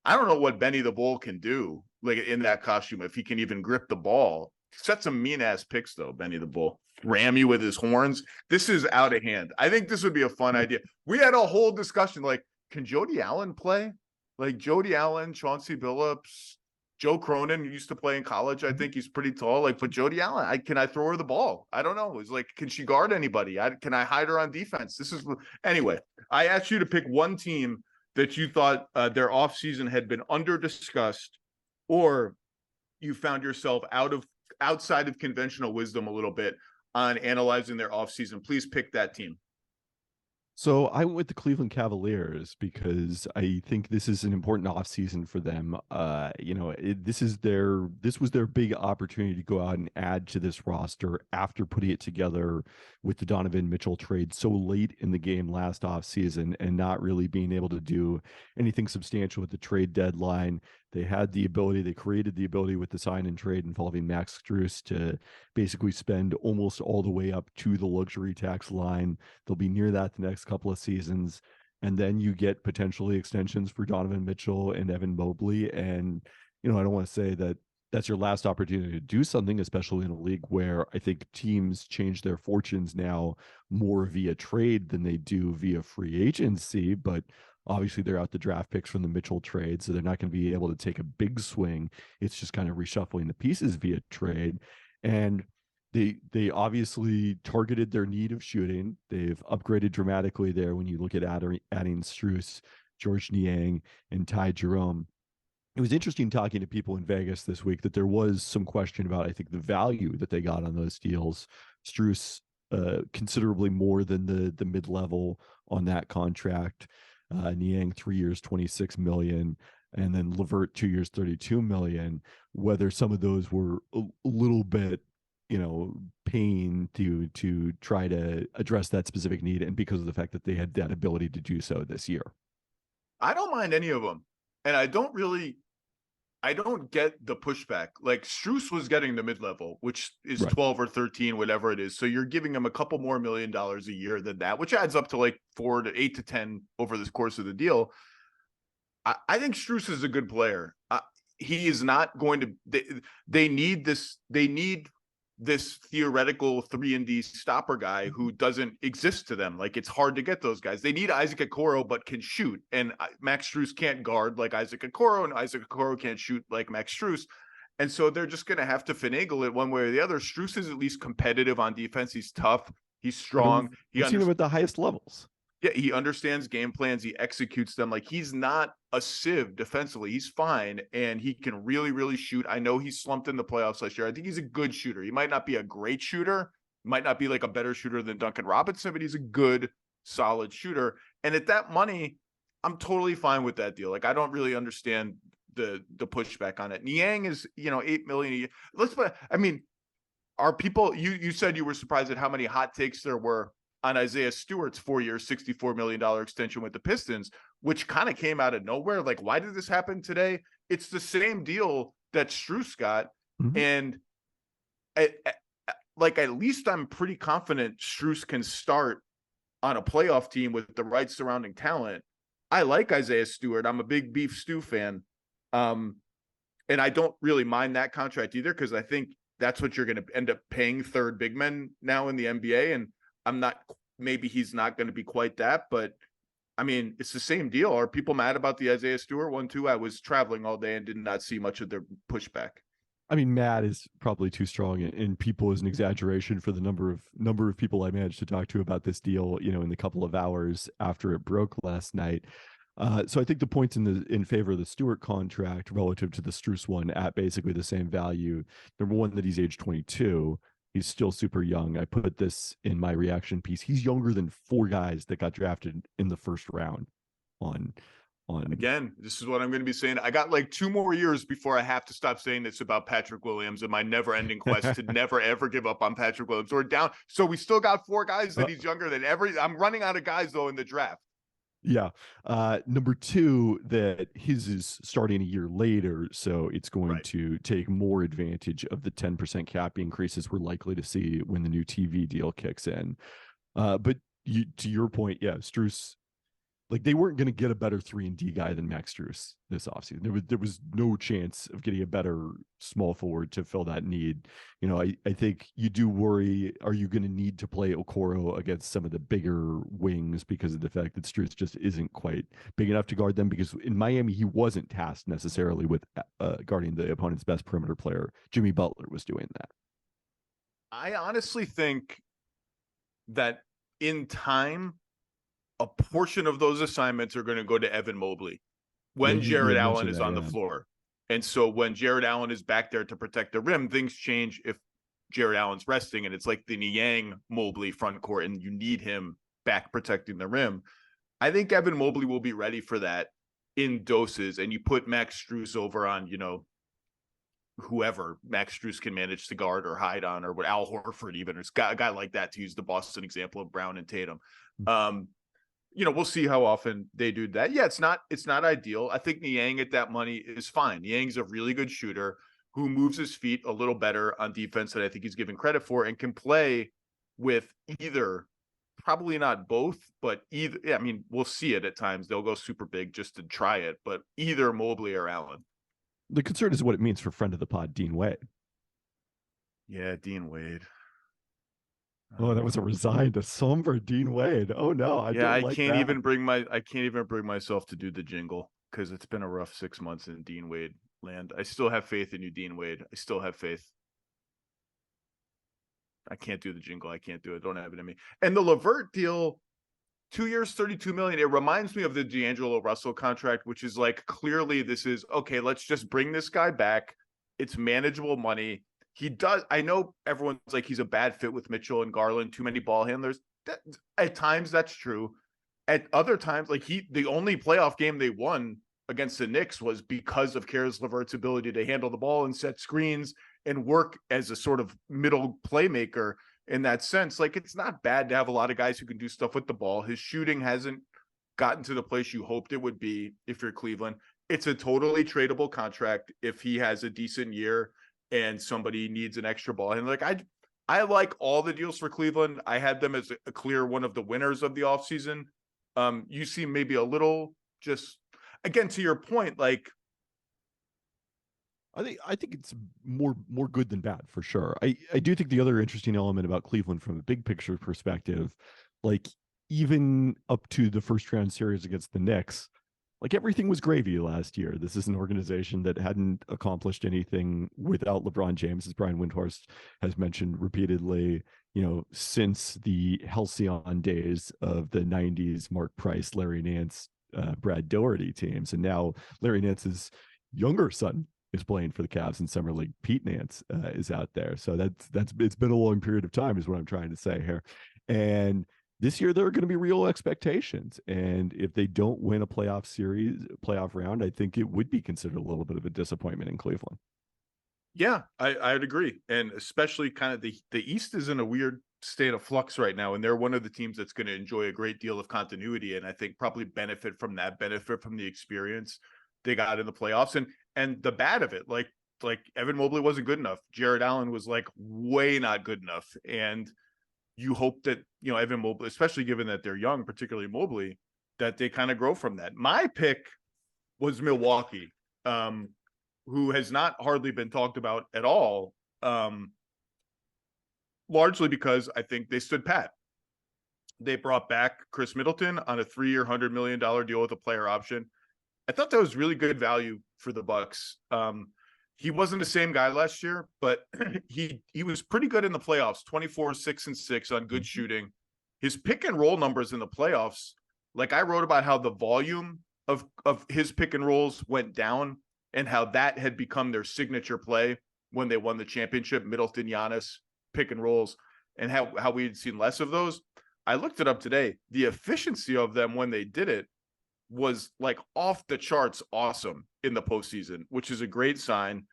S1: I don't know what Benny the Bull can do, like, in that costume, if he can even grip the ball. Set some mean-ass picks, though, Benny the Bull. Ram you with his horns. This is out of hand. I think this would be a fun idea. We had a whole discussion, like, can Jody Allen play? Like, Jody Allen, Chauncey Billups, Joe Cronin used to play in college. I think he's pretty tall. Like, but Jody Allen, can I throw her the ball? I don't know. It's like, can she guard anybody? Can I hide her on defense? Anyway, I asked you to pick one team that you thought their offseason had been under-discussed, or you found yourself outside of conventional wisdom a little bit on analyzing their offseason. Please pick that team.
S2: So I went with the Cleveland Cavaliers because I think this is an important offseason for them. This was their big opportunity to go out and add to this roster after putting it together with the Donovan Mitchell trade so late in the game last offseason and not really being able to do anything substantial with the trade deadline. They created the ability with the sign and trade involving Max Strus to basically spend almost all the way up to the luxury tax line. They'll be near that the next couple of seasons. And then you get potentially extensions for Donovan Mitchell and Evan Mobley. And, I don't want to say that that's your last opportunity to do something, especially in a league where I think teams change their fortunes now more via trade than they do via free agency. But obviously, they're out the draft picks from the Mitchell trade, so they're not going to be able to take a big swing. It's just kind of reshuffling the pieces via trade. And they obviously targeted their need of shooting. They've upgraded dramatically there when you look at adding Strus, George Niang, and Ty Jerome. It was interesting talking to people in Vegas this week that there was some question about, I think, the value that they got on those deals. Strus considerably more than the mid-level on that contract. Niang 3 years, $26 million, and then Levert 2 years, $32 million. Whether some of those were a little bit, paying to try to address that specific need, and because of the fact that they had that ability to do so this year.
S1: I don't mind any of them, and I don't get the pushback. Like Strus was getting the mid-level, which is
S2: Right.
S1: 12 or 13, whatever it is. So you're giving him a couple more $1 million a year than that, which adds up to like 8 to 10 over the course of the deal. I think Strus is a good player. He is not going to. They need this. They need this theoretical 3-and-D stopper guy who doesn't exist to them. Like, it's hard to get those guys. They need Isaac Okoro, but can shoot. And Max Strus can't guard like Isaac Okoro, and Isaac Okoro can't shoot like Max Strus. And so they're just going to have to finagle it one way or the other. Strus is at least competitive on defense. He's tough. He's strong.
S2: We've seen him at the highest levels.
S1: Yeah, he understands game plans. He executes them. Like, he's not a sieve defensively. He's fine, and he can really, really shoot. I know he slumped in the playoffs last year. I think he's a good shooter. He might not be a great shooter, might not be like a better shooter than Duncan Robinson, but he's a good, solid shooter. And at that money, I'm totally fine with that deal. Like, I don't really understand the pushback on it. Niang is, $8 million a year. Are people, you said you were surprised at how many hot takes there were on Isaiah Stewart's 4-year, $64 million extension with the Pistons, which kind of came out of nowhere. Like, why did this happen today? It's the same deal that Strus got. Mm-hmm. And at least I'm pretty confident Strus can start on a playoff team with the right surrounding talent. I like Isaiah Stewart. I'm a big Beef Stew fan. And I don't really mind that contract either, because I think that's what you're going to end up paying third big men now in the NBA. And maybe he's not going to be quite that, but it's the same deal. Are people mad about the Isaiah Stewart one too? I was traveling all day and did not see much of their pushback.
S2: Mad is probably too strong, and people is an exaggeration for the number of people I managed to talk to about this deal, in the couple of hours after it broke last night. So I think the points in favor of the Stewart contract relative to the Strus one at basically the same value. Number one, that he's age 22. He's still super young. I put this in my reaction piece. He's younger than 4 guys that got drafted in the first round.
S1: Again, this is what I'm going to be saying. I got like 2 more years before I have to stop saying this about Patrick Williams and my never-ending quest to never ever give up on Patrick Williams. We're down, so we still got 4 guys that he's younger than I'm running out of guys though in the draft.
S2: Yeah. Number 2, that his is starting a year later, so it's going to take more advantage of the 10% cap increases we're likely to see when the new TV deal kicks in. But to your point, yeah, Strus, like, they weren't going to get a better 3-and-D guy than Max Strus this offseason. There was no chance of getting a better small forward to fill that need. I think you do worry, are you going to need to play Okoro against some of the bigger wings because of the fact that Strus just isn't quite big enough to guard them? Because in Miami, he wasn't tasked necessarily with guarding the opponent's best perimeter player. Jimmy Butler was doing that.
S1: I honestly think that in time, a portion of those assignments are going to go to Evan Mobley when Jared Allen is on the floor. And so when Jared Allen is back there to protect the rim, things change if Jared Allen's resting, and it's like the Niang Mobley front court, and you need him back protecting the rim. I think Evan Mobley will be ready for that in doses, and you put Max Strus over on, whoever Max Strus can manage to guard or hide on, or what Al Horford even, or a guy like that, to use the Boston example of Brown and Tatum. We'll see how often they do that. Yeah, it's not ideal. I think Niang at that money is fine. Niang's a really good shooter who moves his feet a little better on defense than I think he's given credit for, and can play with either, probably not both, but either. Yeah, I mean, we'll see it at times. They'll go super big just to try it, but either Mobley or Allen.
S2: The concern is what it means for friend of the pod, Dean Wade.
S1: Yeah, Dean Wade.
S2: Oh, that was a somber Dean Wade. Oh no, I can't
S1: even bring myself to do the jingle, because it's been a rough 6 months in Dean Wade land. I still have faith in you, Dean Wade. I still have faith. I can't do the jingle. I can't do it. Don't have it in me. And the LeVert deal, 2 years, $32 million. It reminds me of the D'Angelo Russell contract, which is like, clearly this is okay. Let's just bring this guy back. It's manageable money. He does. I know everyone's like, he's a bad fit with Mitchell and Garland, too many ball handlers. At times that's true. At other times, like the only playoff game they won against the Knicks was because of Caris LeVert's ability to handle the ball and set screens and work as a sort of middle playmaker in that sense. Like, it's not bad to have a lot of guys who can do stuff with the ball. His shooting hasn't gotten to the place you hoped it would be if you're Cleveland. It's a totally tradable contract if he has a decent year and somebody needs an extra ball. And like, I like all the deals for Cleveland. I had them as a clear one of the winners of the offseason. You seem maybe a little, just, again, to your point, like,
S2: I think it's more good than bad, for sure. I do think the other interesting element about Cleveland from a big picture perspective, like, even up to the first round series against the Knicks, like, everything was gravy last year. This is an organization that hadn't accomplished anything without LeBron James, as Brian Windhorst has mentioned repeatedly, since the halcyon days of the 90s Mark Price, Larry Nance, Brad Doherty teams. And now Larry Nance's younger son is playing for the Cavs in Summer League. Pete Nance is out there. So it's been a long period of time, is what I'm trying to say here. And this year, there are going to be real expectations. And if they don't win a playoff round, I think it would be considered a little bit of a disappointment in Cleveland.
S1: Yeah, I'd agree. And especially kind of the East is in a weird state of flux right now. And they're one of the teams that's going to enjoy a great deal of continuity. And I think probably benefit from the experience they got in the playoffs. And the bad of it, like Evan Mobley wasn't good enough. Jared Allen was like way not good enough. And you hope that, Evan Mobley, especially given that they're young, particularly Mobley, that they kind of grow from that. My pick was Milwaukee, who has not hardly been talked about at all, largely because I think they stood pat. They brought back Chris Middleton on a 3-year, $100 million deal with a player option. I thought that was really good value for the Bucks. He wasn't the same guy last year, but he was pretty good in the playoffs, 24, 6 and 6 on good shooting. His pick and roll numbers in the playoffs, like, I wrote about how the volume of his pick and rolls went down and how that had become their signature play when they won the championship, Middleton, Giannis, pick and rolls, and how we had seen less of those. I looked it up today. The efficiency of them when they did it was like off the charts awesome in the postseason, which is a great sign.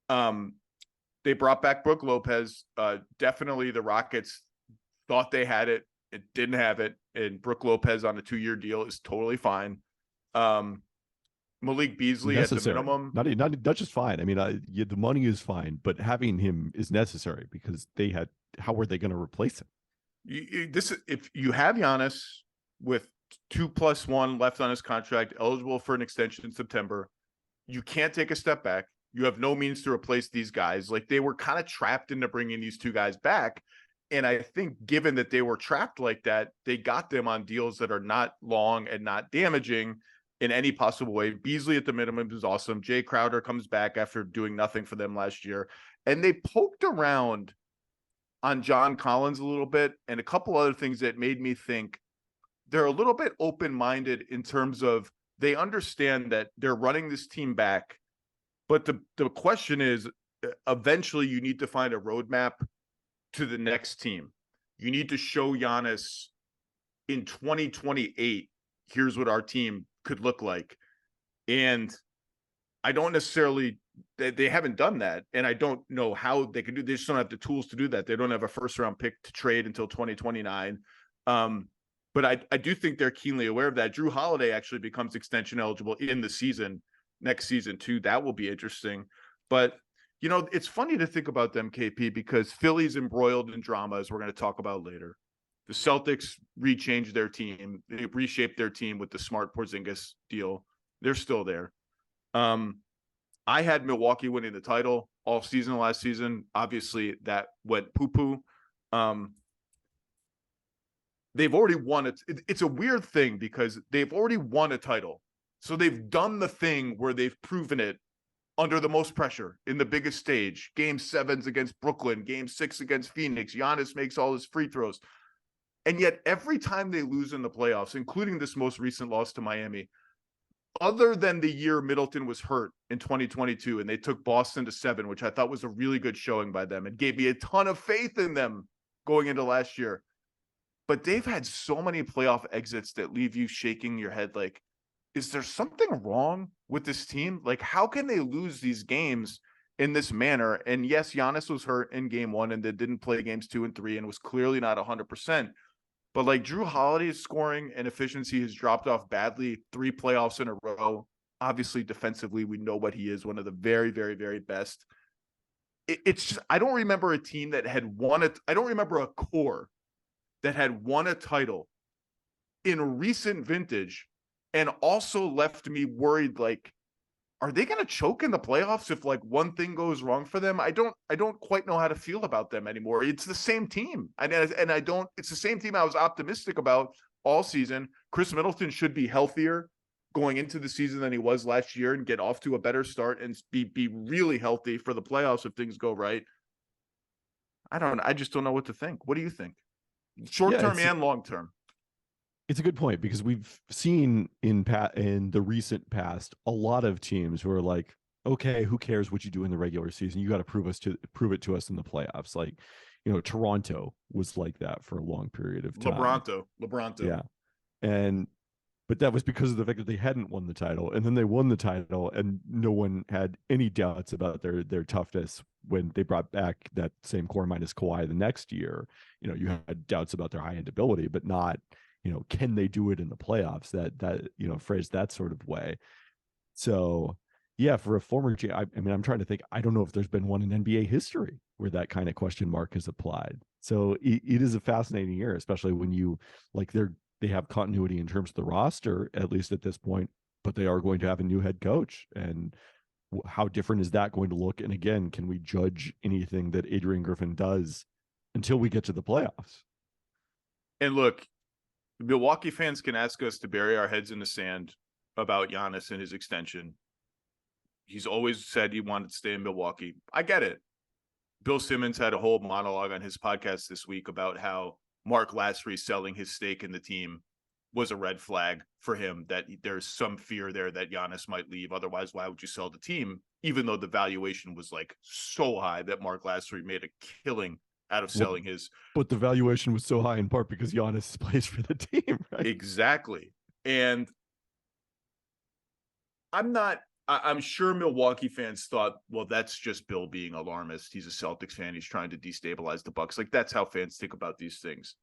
S1: They brought back Brook Lopez. Definitely the Rockets thought they had it. It didn't have it. And Brook Lopez on a 2-year deal is totally fine. Malik Beasley necessary. At the minimum.
S2: Not just fine. I mean, the money is fine, but having him is necessary because how were they going to replace him?
S1: If you have Giannis with 2+1 left on his contract, eligible for an extension in September, you can't take a step back. You have no means to replace these guys. Like, they were kind of trapped into bringing these two guys back. And I think given that they were trapped like that, they got them on deals that are not long and not damaging in any possible way. Beasley at the minimum is awesome. Jay Crowder comes back after doing nothing for them last year. And they poked around on John Collins a little bit and a couple other things that made me think they're a little bit open-minded in terms of they understand that they're running this team back. But the question is, eventually you need to find a roadmap to the next team. You need to show Giannis in 2028, here's what our team could look like. And I don't necessarily, they haven't done that. And I don't know how they can do, they just don't have the tools to do that. They don't have a first round pick to trade until 2029. But I do think they're keenly aware of that. Drew Holiday actually becomes extension eligible in the season, next season too. That will be interesting. But, you know, it's funny to think about them, KP, because Philly's embroiled in drama, as we're going to talk about later. The Celtics rechanged their team. They reshaped their team with the Smart Porzingis deal. They're still there. I had Milwaukee winning the title all season last season. Obviously, that went poo-poo. They've already won it. It's a weird thing because they've already won a title. So they've done the thing where they've proven it under the most pressure in the biggest stage. Game 7s against Brooklyn, Game 6 against Phoenix. Giannis makes all his free throws. And yet every time they lose in the playoffs, including this most recent loss to Miami, other than the year Middleton was hurt in 2022 and they took Boston to 7, which I thought was a really good showing by them and gave me a ton of faith in them going into last year. But they've had so many playoff exits that leave you shaking your head like, is there something wrong with this team? Like, how can they lose these games in this manner? And yes, Giannis was hurt in game 1 and they didn't play games 2 and 3 and was clearly not 100%. But like Drew Holiday's scoring and efficiency has dropped off badly 3 playoffs in a row. Obviously, defensively, we know what he is, one of the very, very, very best. It's just, I don't remember a team that had won it. I don't remember a core that had won a title in recent vintage and also left me worried, like, are they going to choke in the playoffs if like one thing goes wrong for them? I don't quite know how to feel about them anymore. It's the same team. It's the same team I was optimistic about all season. Chris Middleton should be healthier going into the season than he was last year and get off to a better start and be really healthy for the playoffs if things go right. I just don't know what to think. What do you think? Short term and long term.
S2: It's a good point because we've seen in the recent past a lot of teams who are like, okay, who cares what you do in the regular season? You got to prove it to us in the playoffs. Like, you know, Toronto was like that for a long period of time.
S1: LeBronto.
S2: Yeah. But that was because of the fact that they hadn't won the title, and then they won the title, and no one had any doubts about their toughness when they brought back that same core minus Kawhi the next year. You know, you had doubts about their high end ability, but not, you know, can they do it in the playoffs? That you know, phrased that sort of way. So yeah, for a former I mean, I'm trying to think. I don't know if there's been one in NBA history where that kind of question mark is applied. So it is a fascinating year, especially when you like they have continuity in terms of the roster, at least at this point, but they are going to have a new head coach. And how different is that going to look? And again, can we judge anything that Adrian Griffin does until we get to the playoffs?
S1: And look, Milwaukee fans can ask us to bury our heads in the sand about Giannis and his extension. He's always said he wanted to stay in Milwaukee. I get it. Bill Simmons had a whole monologue on his podcast this week about how Mark Lasry selling his stake in the team was a red flag for him, that there's some fear there that Giannis might leave. Otherwise, why would you sell the team? Even though the valuation was like so high that Mark Lasry made a killing out of selling his. But
S2: the valuation was so high in part because Giannis plays for the team, right?
S1: Exactly. And I'm sure Milwaukee fans thought, well, that's just Bill being alarmist. He's a Celtics fan. He's trying to destabilize the Bucks. Like, that's how fans think about these things.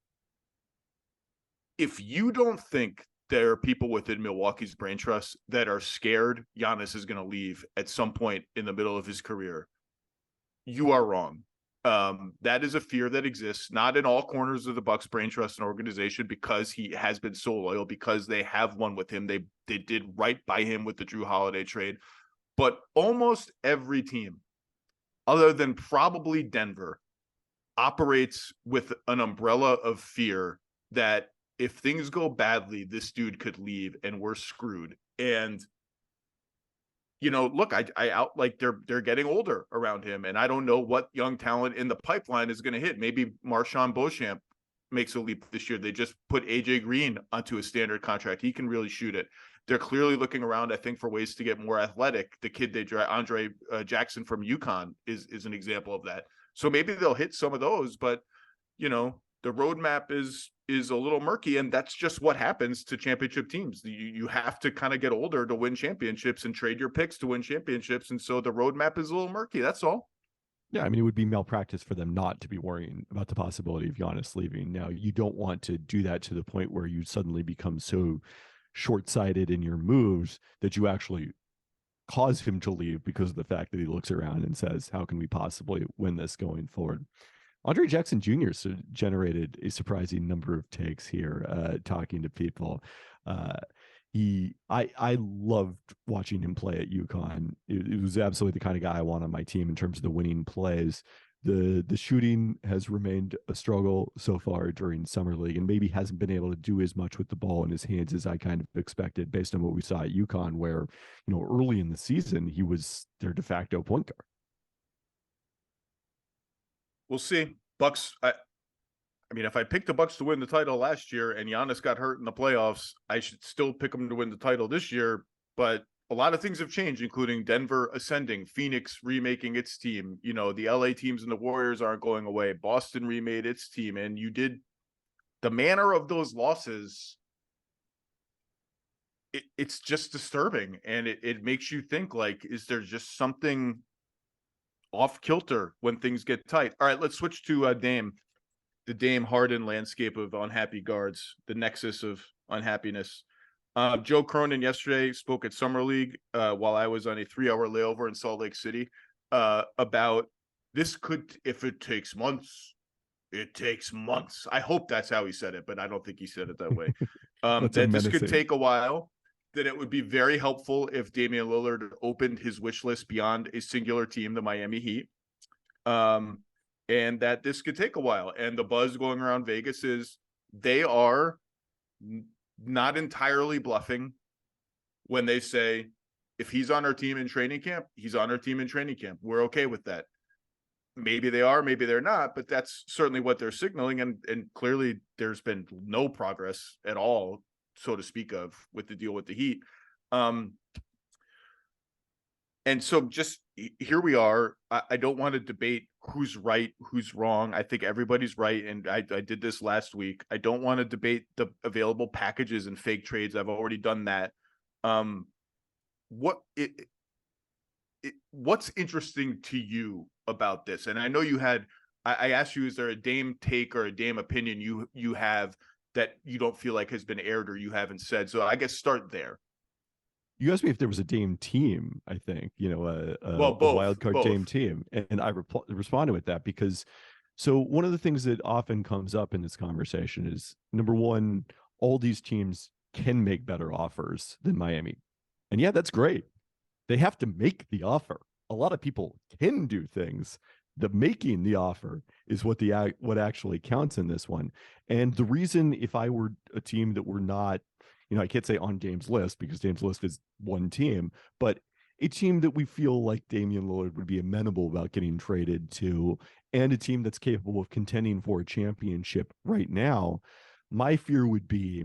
S1: If you don't think there are people within Milwaukee's brain trust that are scared Giannis is going to leave at some point in the middle of his career, you are wrong. That is a fear that exists, not in all corners of the Bucks brain trust and organization, because he has been so loyal, because they have won with him. They did right by him with the Drew Holiday trade. But almost every team, other than probably Denver, operates with an umbrella of fear that if things go badly, this dude could leave and we're screwed. And you know, look, they're getting older around him, and I don't know what young talent in the pipeline is going to hit. Maybe Marshawn Beauchamp makes a leap this year. They just put AJ Green onto a standard contract. He can really shoot it. They're clearly looking around, I think, for ways to get more athletic. The kid they draft, Andre Jackson from UConn, is an example of that. So maybe they'll hit some of those, but you know, the roadmap is is a little murky, and that's just what happens to championship teams. You have to kind of get older to win championships and trade your picks to win championships, and so the roadmap is a little murky. That's all.
S2: Yeah, I mean, it would be malpractice for them not to be worrying about the possibility of Giannis leaving. Now, you don't want to do that to the point where you suddenly become so short-sighted in your moves that you actually cause him to leave because of the fact that he looks around and says, how can we possibly win this going forward? Andre Jackson Jr. generated a surprising number of takes here, talking to people. I loved watching him play at UConn. It was absolutely the kind of guy I want on my team in terms of the winning plays. The shooting has remained a struggle so far during summer league, and maybe hasn't been able to do as much with the ball in his hands as I kind of expected based on what we saw at UConn, where, early in the season, he was their de facto point guard.
S1: We'll see. Bucks. I mean, if I picked the Bucks to win the title last year and Giannis got hurt in the playoffs, I should still pick them to win the title this year. But a lot of things have changed, including Denver ascending, Phoenix remaking its team. The LA teams and the Warriors aren't going away. Boston remade its team. And the manner of those losses, it's just disturbing. And it makes you think, like, is there just something off kilter when things get tight? All right, let's switch to Dame. The Dame Harden landscape of unhappy guards, the nexus of unhappiness. Joe Cronin yesterday spoke at Summer League while I was on a 3-hour layover in Salt Lake City about this if it takes months, it takes months. I hope that's how he said it, but I don't think he said it that way. That this could take a while, that it would be very helpful if Damian Lillard opened his wish list beyond a singular team, the Miami Heat. And that this could take a while. And the buzz going around Vegas is they are not entirely bluffing when they say, if he's on our team in training camp, he's on our team in training camp. We're okay with that. Maybe they are, maybe they're not, but that's certainly what they're signaling. And clearly there's been no progress at all, so to speak of, with the deal with the Heat. And so just here we are. I don't want to debate who's right, who's wrong. I think everybody's right. And I did this last week. I don't want to debate the available packages and fake trades. I've already done that. What's interesting to you about this? And I know I asked you, is there a Dame take or a Dame opinion you have that you don't feel like has been aired or you haven't said? So I guess start there.
S2: You asked me if there was a Dame team, I think, a wild card Dame team. And I responded with that because, so one of the things that often comes up in this conversation is, number one, all these teams can make better offers than Miami. And yeah, that's great. They have to make the offer. A lot of people can do things. The making the offer is what actually counts in this one. And the reason, if I were a team that were not, I can't say on Dame's list because Dame's list is one team, but a team that we feel like Damian Lillard would be amenable about getting traded to, and a team that's capable of contending for a championship right now, my fear would be,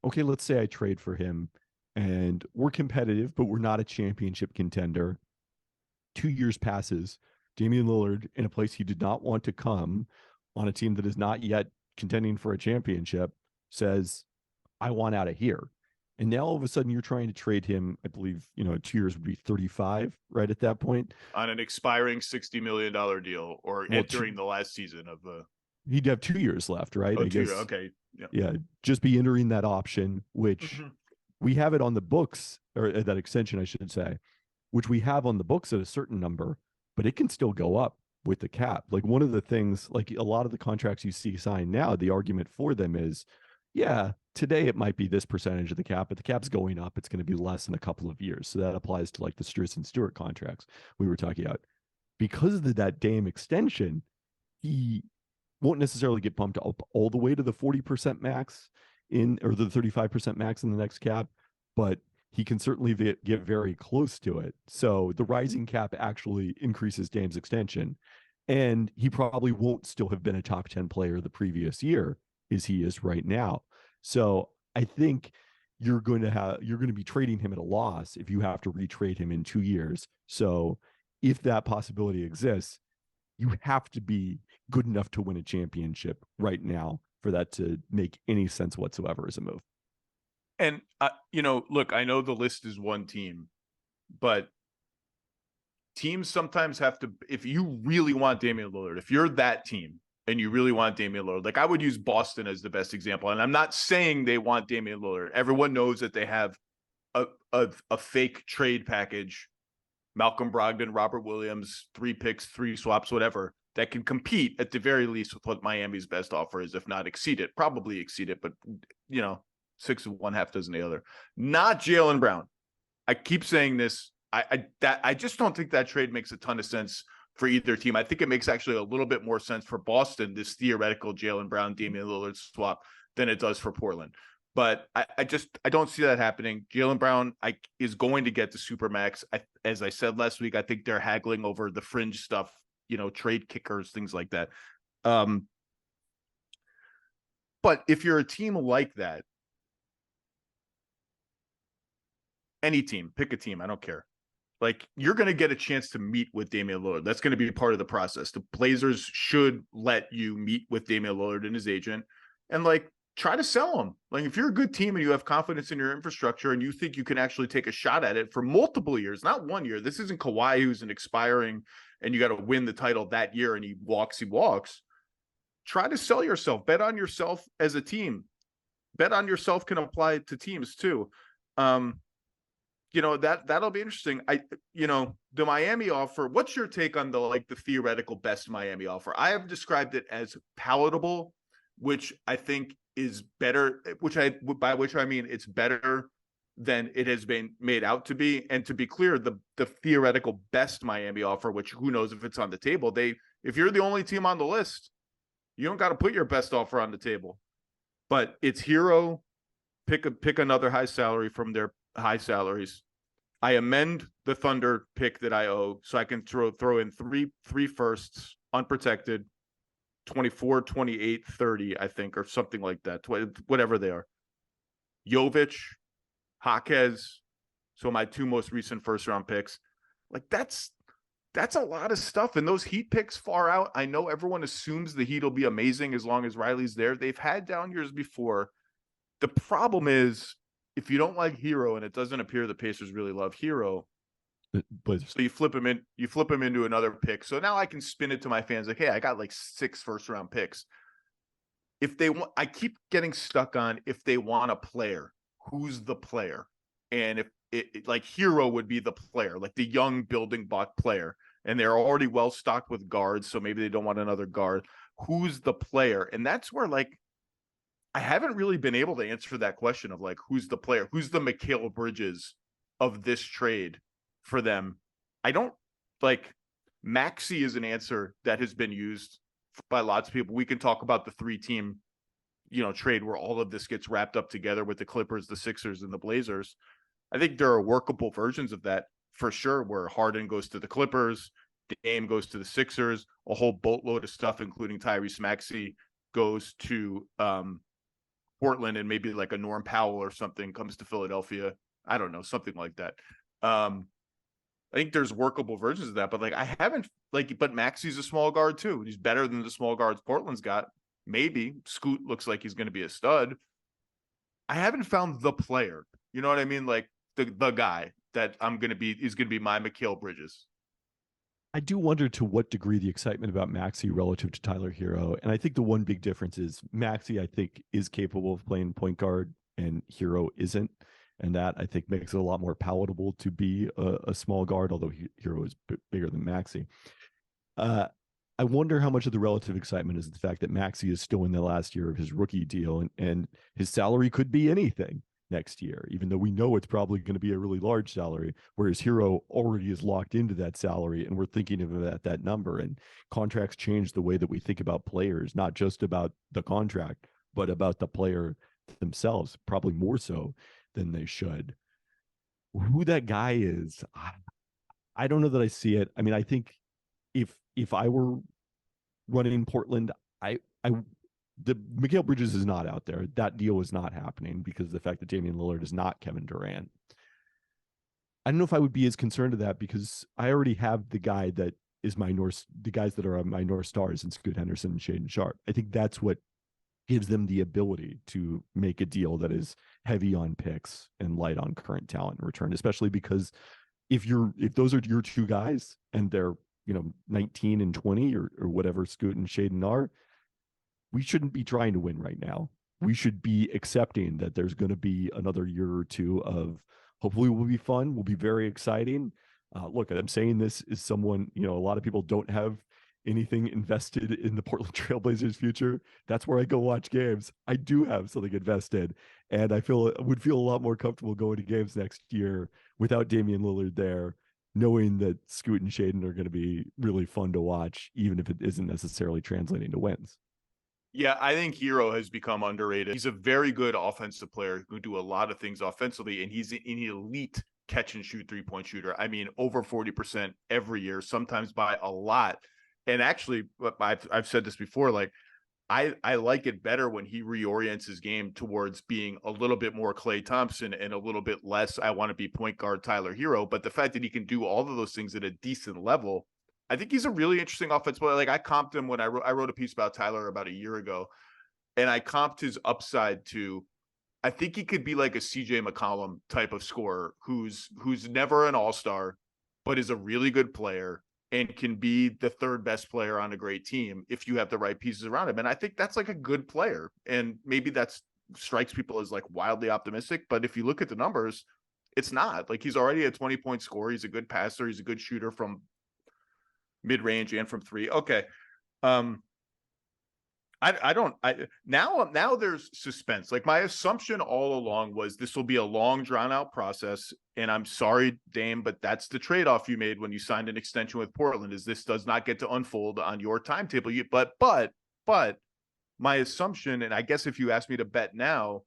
S2: okay, let's say I trade for him and we're competitive, but we're not a championship contender. 2 years passes, Damian Lillard, in a place he did not want to come, on a team that is not yet contending for a championship, says, I want out of here. And now all of a sudden you're trying to trade him. I believe, 2 years would be 35 right at that point.
S1: On an expiring $60 million deal, or entering the last season of
S2: he'd have 2 years left, right?
S1: I guess. Okay.
S2: Yeah. Just be entering that option, which we have it on the books, or that extension, I should say, which we have on the books at a certain number, but it can still go up with the cap. Like, one of the things, like a lot of the contracts you see signed now, the argument for them is, yeah, today it might be this percentage of the cap, but the cap's going up. It's going to be less in a couple of years. So that applies to like the Strus and Stewart contracts we were talking about. Because of that Dame extension, he won't necessarily get bumped up all the way to the 40% max or the 35% max in the next cap, but he can certainly get very close to it. So the rising cap actually increases Dame's extension, and he probably won't still have been a top 10 player the previous year as he is right now. So I think you're going to be trading him at a loss if you have to retrade him in 2 years. So if that possibility exists, you have to be good enough to win a championship right now for that to make any sense whatsoever as a move.
S1: And, look, I know the list is one team, but teams sometimes have to, if you really want Damian Lillard, if you're that team and you really want Damian Lillard, like I would use Boston as the best example. And I'm not saying they want Damian Lillard. Everyone knows that they have a fake trade package, Malcolm Brogdon, Robert Williams, 3 picks, 3 swaps, whatever, that can compete at the very least with what Miami's best offer is, if not exceed it, probably exceed it, but 6 of one, half dozen the other. Not Jaylen Brown. I keep saying this. I just don't think that trade makes a ton of sense for either team. I think it makes actually a little bit more sense for Boston, this theoretical Jaylen Brown, Damian Lillard swap, than it does for Portland. But I don't see that happening. Jaylen Brown is going to get the Supermax. As I said last week, I think they're haggling over the fringe stuff, trade kickers, things like that. But if you're a team like that, any team, pick a team, I don't care. Like, you're going to get a chance to meet with Damian Lillard. That's going to be part of the process. The Blazers should let you meet with Damian Lillard and his agent and try to sell him. Like, if you're a good team and you have confidence in your infrastructure and you think you can actually take a shot at it for multiple years, not 1 year. This isn't Kawhi, who's an expiring and you got to win the title that year and he walks. Try to sell yourself. Bet on yourself as a team. Bet on yourself can apply to teams too. That'll be interesting. The Miami offer, what's your take on the theoretical best Miami offer? I have described it as palatable, which I think is better, by which I mean it's better than it has been made out to be. And to be clear, the theoretical best Miami offer, which who knows if it's on the table, if you're the only team on the list, you don't got to put your best offer on the table. But it's Hero, pick another high salary from their high salaries. I amend the Thunder pick that I owe so I can throw in three firsts, unprotected, 24, 28, 30, I think, or something like that, whatever they are. Jovic, Jaquez, so my 2 most recent first-round picks. That's a lot of stuff. And those Heat picks far out, I know everyone assumes the Heat will be amazing as long as Riley's there. They've had down years before. The problem is, if you don't like Hero, and it doesn't appear the Pacers really love Hero, so you flip him into another pick. So now I can spin it to my fans like, hey, I got 6 first-round picks. If they want, I keep getting stuck on if they want a player, who's the player? And if it Hero would be the player, like the young building block player, and they're already well stocked with guards, so maybe they don't want another guard. Who's the player? And that's where I haven't really been able to answer that question of who's the player, who's the Mikal Bridges of this trade for them. I don't Maxey is an answer that has been used by lots of people. We can talk about the 3-team, trade where all of this gets wrapped up together with the Clippers, the Sixers, and the Blazers. I think there are workable versions of that for sure, where Harden goes to the Clippers, Dame goes to the Sixers, a whole boatload of stuff, including Tyrese Maxey, goes to Portland, and maybe a Norm Powell or something comes to Philadelphia. I don't know, something like that. I think there's workable versions of that, but I haven't but Maxey's a small guard too. He's better than the small guards Portland's got. Maybe Scoot looks like he's going to be a stud. I haven't found the player. You know what I mean? The guy that is going to be my Mikal Bridges.
S2: I do wonder to what degree the excitement about Maxey relative to Tyler Hero. And I think the one big difference is Maxey, I think, is capable of playing point guard and Hero isn't. And that, I think, makes it a lot more palatable to be a small guard, although Hero is bigger than Maxey. I wonder how much of the relative excitement is the fact that Maxey is still in the last year of his rookie deal, and his salary could be anything next year, even though we know it's probably going to be a really large salary, whereas Hero already is locked into that salary, and we're thinking of it at that number. And contracts change the way that we think about players, not just about the contract, but about the player themselves, probably more so than they should. Who that guy is, I don't know that I see it. I mean, I think if I were running Portland, the Mikal Bridges is not out there. That deal is not happening because of the fact that Damian Lillard is not Kevin Durant. I don't know if I would be as concerned to that because I already have the guy that is the guys that are my North Stars in Scoot Henderson and Shaedon Sharpe. I think that's what gives them the ability to make a deal that is heavy on picks and light on current talent in return, especially because if those are your two guys and they're, 19 and 20 or whatever Scoot and Shaden are, we shouldn't be trying to win right now. We should be accepting that there's going to be another year or two of hopefully will be fun, will be very exciting. Look, I'm saying this is someone, a lot of people don't have anything invested in the Portland Trailblazers future. That's where I go watch games. I do have something invested, and I would feel a lot more comfortable going to games next year without Damian Lillard there, knowing that Scoot and Shaden are going to be really fun to watch, even if it isn't necessarily translating to wins.
S1: Yeah, I think Hero has become underrated. He's a very good offensive player who do a lot of things offensively, and he's an elite catch and shoot 3-point shooter. I mean, over 40% every year, sometimes by a lot. And actually, I've said this before, like I like it better when he reorients his game towards being a little bit more Klay Thompson and a little bit less I want to be point guard Tyler Hero. But the fact that he can do all of those things at a decent level, I think he's a really interesting offensive player. Like I comped him when I wrote a piece about Tyler about a year ago, and I comped his upside to, I think he could be like a CJ McCollum type of scorer who's never an all-star, but is a really good player and can be the third best player on a great team if you have the right pieces around him. And I think that's like a good player. And maybe that's strikes people as like wildly optimistic, but if you look at the numbers, it's not. Like he's already a 20-point scorer. He's a good passer. He's a good shooter from mid-range and from three. Okay. Now there's suspense. Like my assumption all along was this will be a long drawn out process. And I'm sorry, Dame, but that's the trade-off you made when you signed an extension with Portland, is this does not get to unfold on your timetable. But my assumption, and I guess if you ask me to bet now,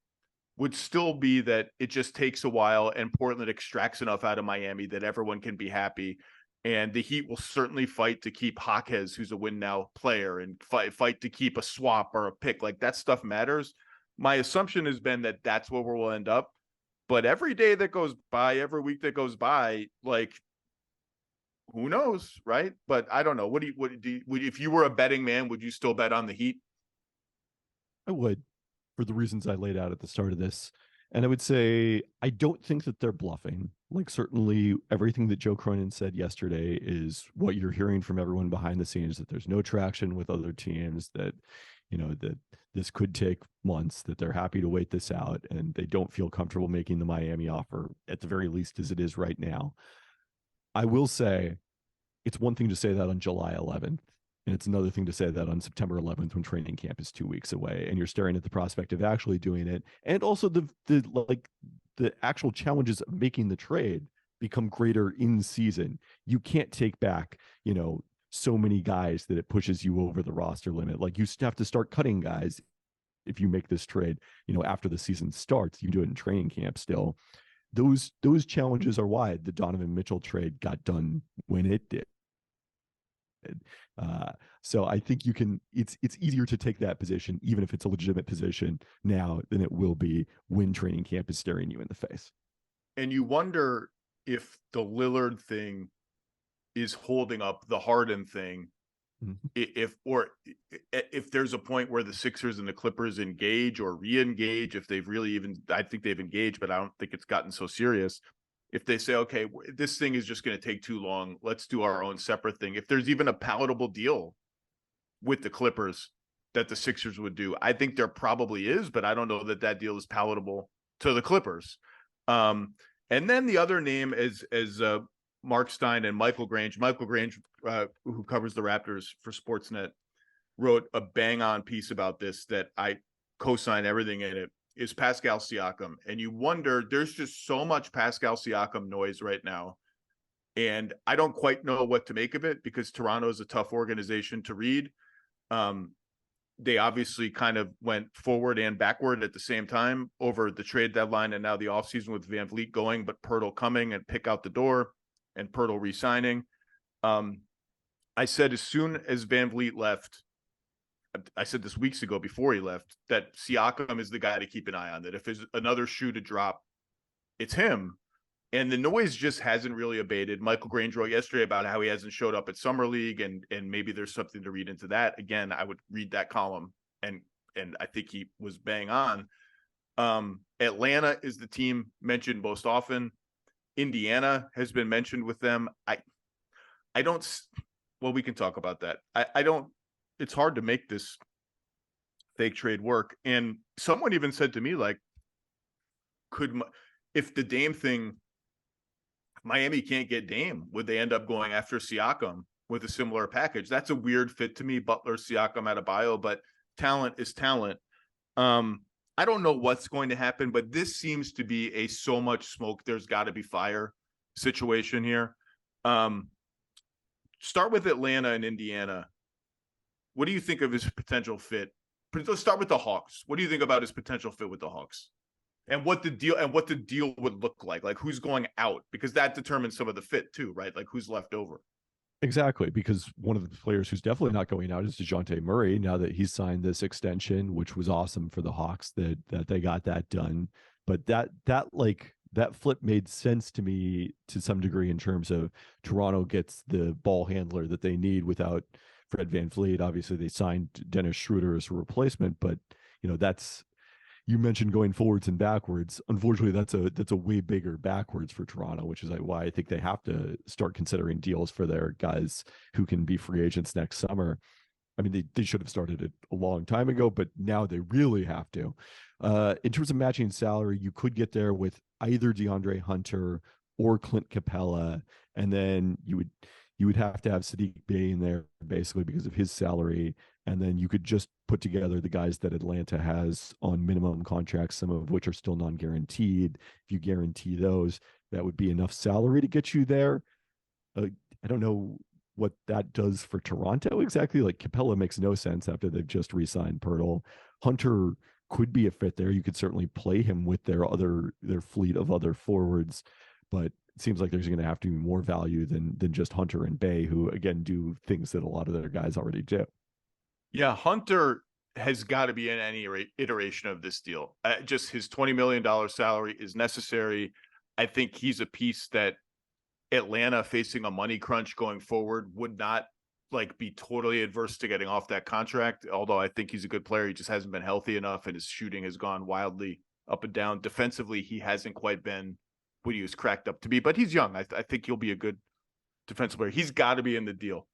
S1: would still be that it just takes a while and Portland extracts enough out of Miami that everyone can be happy. And the Heat will certainly fight to keep Jaquez, who's a win now player, and fight to keep a swap or a pick. Like that stuff matters. My assumption has been that that's where we'll end up. But every day that goes by, every week that goes by, like who knows, right? But I don't know. If you were a betting man, would you still bet on the Heat?
S2: I would, for the reasons I laid out at the start of this. And I would say, I don't think that they're bluffing. Like, certainly everything that Joe Cronin said yesterday is what you're hearing from everyone behind the scenes, that there's no traction with other teams, that, that this could take months, that they're happy to wait this out, and they don't feel comfortable making the Miami offer, at the very least as it is right now. I will say, it's one thing to say that on July 11th. And it's another thing to say that on September 11th, when training camp is 2 weeks away, and you're staring at the prospect of actually doing it, and also the actual challenges of making the trade become greater in season. You can't take back, so many guys that it pushes you over the roster limit. Like you have to start cutting guys if you make this trade, after the season starts. You do it in training camp still. Those challenges are why the Donovan Mitchell trade got done when it did. So I think it's easier to take that position, even if it's a legitimate position now, than it will be when training camp is staring you in the face.
S1: And you wonder if the Lillard thing is holding up the Harden thing. Mm-hmm. If there's a point where the Sixers and the Clippers engage or re-engage, if they've really I think they've engaged, but I don't think it's gotten so serious. If they say, okay, this thing is just going to take too long, let's do our own separate thing. If there's even a palatable deal with the Clippers that the Sixers would do, I think there probably is, but I don't know that deal is palatable to the Clippers. And then the other name is Mark Stein and Michael Grange. Michael Grange, who covers the Raptors for Sportsnet, wrote a bang-on piece about this that I co-sign everything in it. Is Pascal Siakam. And you wonder, there's just so much Pascal Siakam noise right now. And I don't quite know what to make of it, because Toronto is a tough organization to read. They obviously kind of went forward and backward at the same time over the trade deadline and now the offseason, with Van Vliet going, but Pirtle coming and pick out the door, and Pirtle re-signing. I said as soon as Van Vliet left, I said this weeks ago before he left, that Siakam is the guy to keep an eye on, that if there's another shoe to drop, it's him. And the noise just hasn't really abated. Michael Grange wrote yesterday about how he hasn't showed up at Summer League, and maybe there's something to read into that. Again, I would read that column and and I think he was bang on. Atlanta is the team mentioned most often. Indiana has been mentioned with them. I don't. Well, we can talk about that. I don't. It's hard to make this fake trade work. And someone even said to me, like, if the Dame thing, Miami can't get Dame, would they end up going after Siakam with a similar package? That's a weird fit to me. Butler, Siakam, Adebayo, but talent is talent. I don't know what's going to happen, but this seems to be a so much smoke, there's got to be fire situation here. Start with Atlanta and Indiana. What do you think of his potential fit? Let's start with the Hawks. What do you think about his potential fit with the Hawks? And what the deal would look like who's going out, because that determines some of the fit too, right? Like who's left over.
S2: Exactly, because one of the players who's definitely not going out is DeJounte Murray, now that he's signed this extension, which was awesome for the Hawks that they got that done. But that flip made sense to me to some degree in terms of Toronto gets the ball handler that they need without Fred VanVleet. Obviously, they signed Dennis Schroeder as a replacement, but that's, you mentioned going forwards and backwards. Unfortunately, that's a way bigger backwards for Toronto, which is why I think they have to start considering deals for their guys who can be free agents next summer. I mean, they should have started it a long time ago, but now they really have to. In terms of matching salary, you could get there with either DeAndre Hunter or Clint Capella, and then you would have to have Sadiq Bey in there basically because of his salary. And then you could just put together the guys that Atlanta has on minimum contracts, some of which are still non-guaranteed. If you guarantee those, that would be enough salary to get you there. I don't know what that does for Toronto exactly. Like Capella makes no sense after they've just re-signed Pirtle. Hunter could be a fit there. You could certainly play him with their fleet of other forwards, but it seems like there's going to have to be more value than just Hunter and Bey, who again do things that a lot of their guys already do.
S1: Yeah, Hunter has got to be in any iteration of this deal. Just his $20 million salary is necessary. I think he's a piece that Atlanta, facing a money crunch going forward, would not be totally adverse to getting off that contract. Although I think he's a good player, he just hasn't been healthy enough, and his shooting has gone wildly up and down. Defensively, he hasn't quite been what he was cracked up to be, but he's young. I think he'll be a good defensive player. He's got to be in the deal.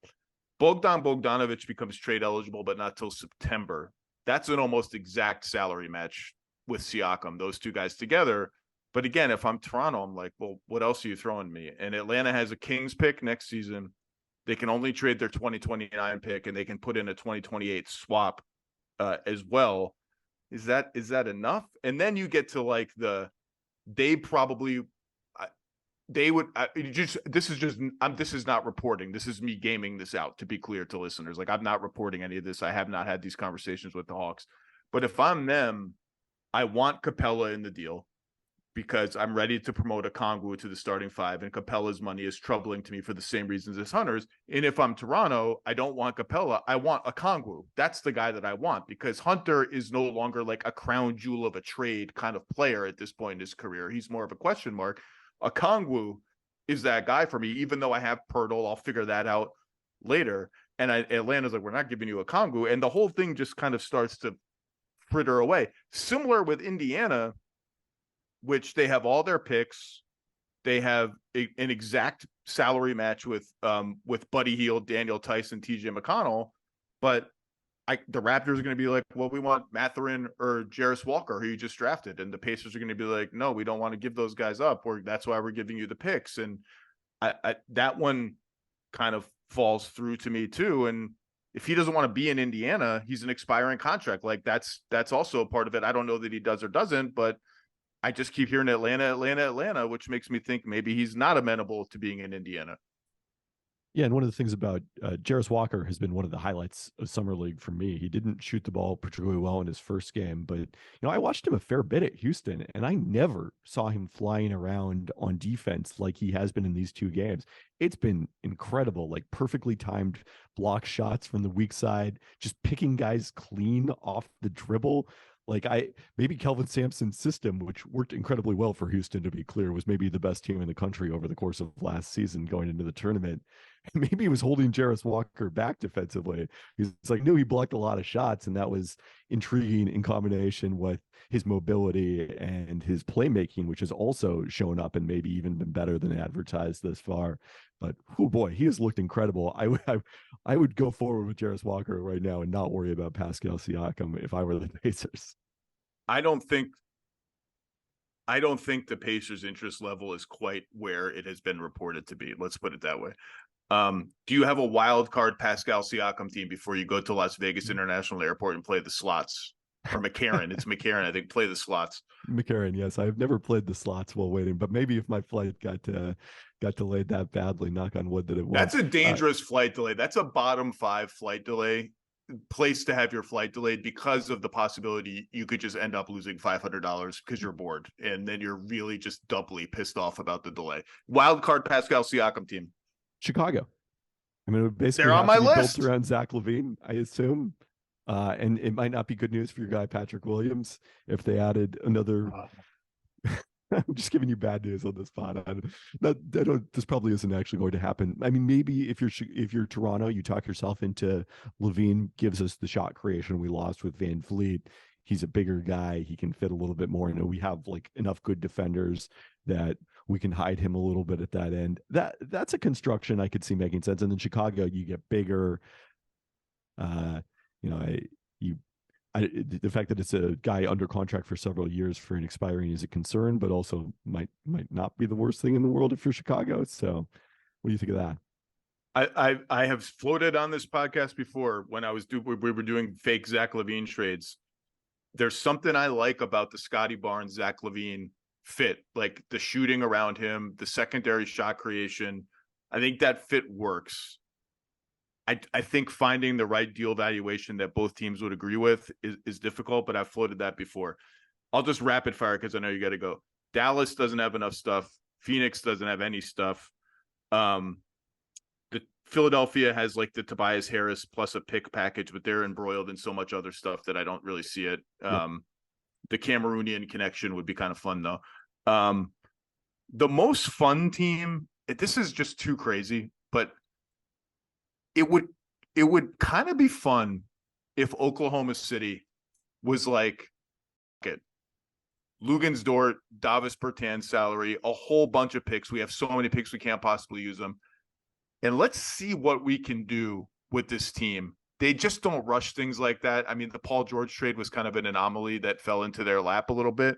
S1: Bogdanovic becomes trade eligible, but not till September. That's an almost exact salary match with Siakam, those two guys together. But again, if I'm Toronto, I'm like, well, what else are you throwing me? And Atlanta has a Kings pick next season. They can only trade their 2029 pick, and they can put in a 2028 swap as well. Is that enough? And then you get to this is not reporting. This is me gaming this out, to be clear to listeners. I'm not reporting any of this. I have not had these conversations with the Hawks. But if I'm them, I want Capella in the deal because I'm ready to promote Okongwu to the starting five, and Capella's money is troubling to me for the same reasons as Hunter's. And if I'm Toronto, I don't want Capella. I want Okongwu. That's the guy that I want, because Hunter is no longer like a crown jewel of a trade kind of player at this point in his career. He's more of a question mark. Okongwu is that guy for me, even though I have Pirtle. I'll figure that out later. And Atlanta's like, we're not giving you Okongwu. And the whole thing just kind of starts to fritter away. Similar with Indiana, which they have all their picks. They have an exact salary match with Buddy Hield, Daniel Tyson, TJ McConnell. But the Raptors are going to be like, well, we want Mathurin or Jarris Walker, who you just drafted. And the Pacers are going to be like, no, we don't want to give those guys up. That's why we're giving you the picks. And that one kind of falls through to me too. And if he doesn't want to be in Indiana, he's an expiring contract. That's also a part of it. I don't know that he does or doesn't, but I just keep hearing Atlanta, which makes me think maybe he's not amenable to being in Indiana.
S2: Yeah, and one of the things about Jarris Walker has been one of the highlights of Summer League for me. He didn't shoot the ball particularly well in his first game, but I watched him a fair bit at Houston, and I never saw him flying around on defense like he has been in these two games. It's been incredible, perfectly timed block shots from the weak side, just picking guys clean off the dribble. Maybe Kelvin Sampson's system, which worked incredibly well for Houston, to be clear, was maybe the best team in the country over the course of last season going into the tournament, maybe he was holding Jarris Walker back defensively. He's like, no, he blocked a lot of shots, and that was intriguing in combination with his mobility and his playmaking, which has also shown up and maybe even been better than advertised thus far. But oh boy, he has looked incredible. I would go forward with Jarris Walker right now and not worry about Pascal Siakam if I were the Pacers.
S1: I don't think the Pacers' interest level is quite where it has been reported to be. Let's put it that way. Do you have a wild card Pascal Siakam team before you go to Las Vegas International Airport and play the slots? Or McCarran? It's McCarran, I think. Play the slots.
S2: McCarran, yes. I've never played the slots while waiting, but maybe if my flight got delayed that badly, knock on wood that it won't.
S1: That's a dangerous flight delay. That's a bottom 5 flight delay. Place to have your flight delayed because of the possibility you could just end up losing $500 because you're bored, and then you're really just doubly pissed off about the delay. Wild card Pascal Siakam team.
S2: Chicago. I mean, basically
S1: they're on my list.
S2: Built around Zach LaVine, I assume. And it might not be good news for your guy Patrick Williams if they added another. I'm just giving you bad news on this pod. This probably isn't actually going to happen. I mean, maybe if you're Toronto, you talk yourself into LaVine gives us the shot creation we lost with Van Vliet. He's a bigger guy. He can fit a little bit more. We have like enough good defenders that we can hide him a little bit at that end. That's a construction I could see making sense. And then Chicago, you get bigger. The fact that it's a guy under contract for several years for an expiring is a concern, but also might not be the worst thing in the world if you're Chicago. So what do you think of
S1: that? I have floated on this podcast before when we were doing fake Zach LaVine trades. There's something I like about the Scotty Barnes, Zach LaVine fit, like the shooting around him, the secondary shot creation. I think that fit works. I think finding the right deal valuation that both teams would agree with is difficult, but I've floated that before. I'll just rapid fire because I know you got to go. Dallas doesn't have enough stuff. Phoenix doesn't have any stuff. The Philadelphia has like the Tobias Harris plus a pick package, but they're embroiled in so much other stuff that I don't really see it. Yep. The Cameroonian connection would be kind of fun though. The most fun team, this is just too crazy, but it would kind of be fun if Oklahoma City was like Lugens Dort, Davis Bertans salary, a whole bunch of picks. We have so many picks we can't possibly use them. And let's see what we can do with this team. They just don't rush things like that. I mean, the Paul George trade was kind of an anomaly that fell into their lap a little bit.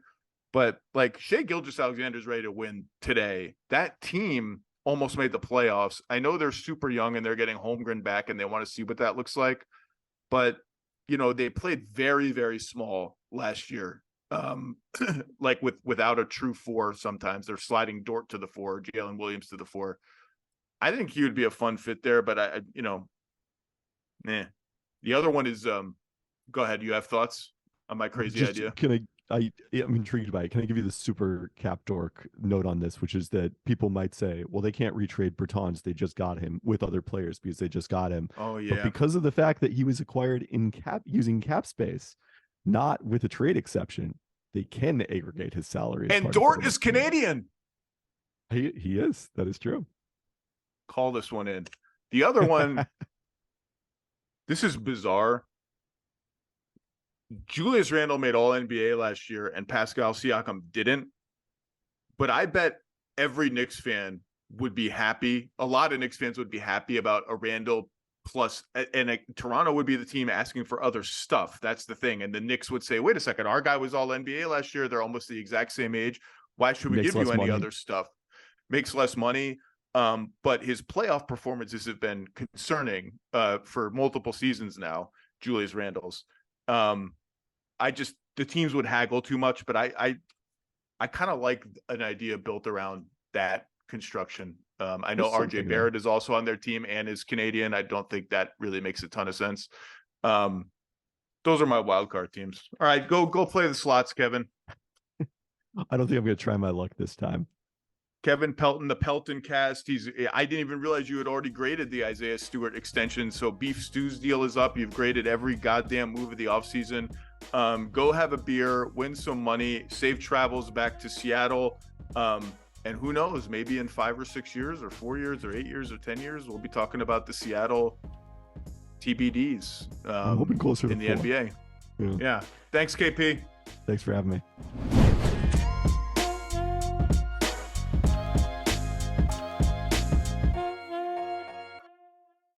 S1: But like Shai Gilgeous-Alexander's ready to win today. That team almost made the playoffs. I know they're super young and they're getting Holmgren back and they want to see what that looks like. But, they played very, very small last year. Like without a true 4 sometimes. They're sliding Dort to the 4, Jalen Williams to the 4. I think he would be a fun fit there, but The other one is go ahead. You have thoughts on my crazy idea?
S2: I'm intrigued by it. Can I give you the super cap dork note on this, which is that people might say, well, they can't retrade Bertans. They just got him with other players because they just got him.
S1: Oh, yeah.
S2: But because of the fact that he was acquired using cap space, not with a trade exception, they can aggregate his salary.
S1: And Dort is Canadian.
S2: He is. That is true.
S1: Call this one in. The other one, this is bizarre. Julius Randle made All NBA last year and Pascal Siakam didn't. But I bet every Knicks fan would be happy. A lot of Knicks fans would be happy about a Randle plus, and Toronto would be the team asking for other stuff. That's the thing. And the Knicks would say, wait a second, our guy was All NBA last year. They're almost the exact same age. Why should we give you any other stuff? Makes less money. But his playoff performances have been concerning for multiple seasons now, Julius Randle's. The teams would haggle too much, but I kind of like an idea built around that construction. I know RJ Barrett is also on their team and is Canadian. I don't think that really makes a ton of sense. Those are my wild card teams. All right, go play the slots, Kevin.
S2: I don't think I'm going to try my luck this time.
S1: Kevin Pelton, the Pelton cast. I didn't even realize you had already graded the Isaiah Stewart extension. So Beef Stew's deal is up. You've graded every goddamn move of the offseason. Go have a beer, win some money, safe travels back to Seattle. And who knows, maybe in 5 or 6 years or 4 years or 8 years or 10 years, we'll be talking about the Seattle TBDs
S2: I'm hoping closer
S1: in
S2: to
S1: the
S2: 4.
S1: NBA. Yeah. Thanks, KP.
S2: Thanks for having me.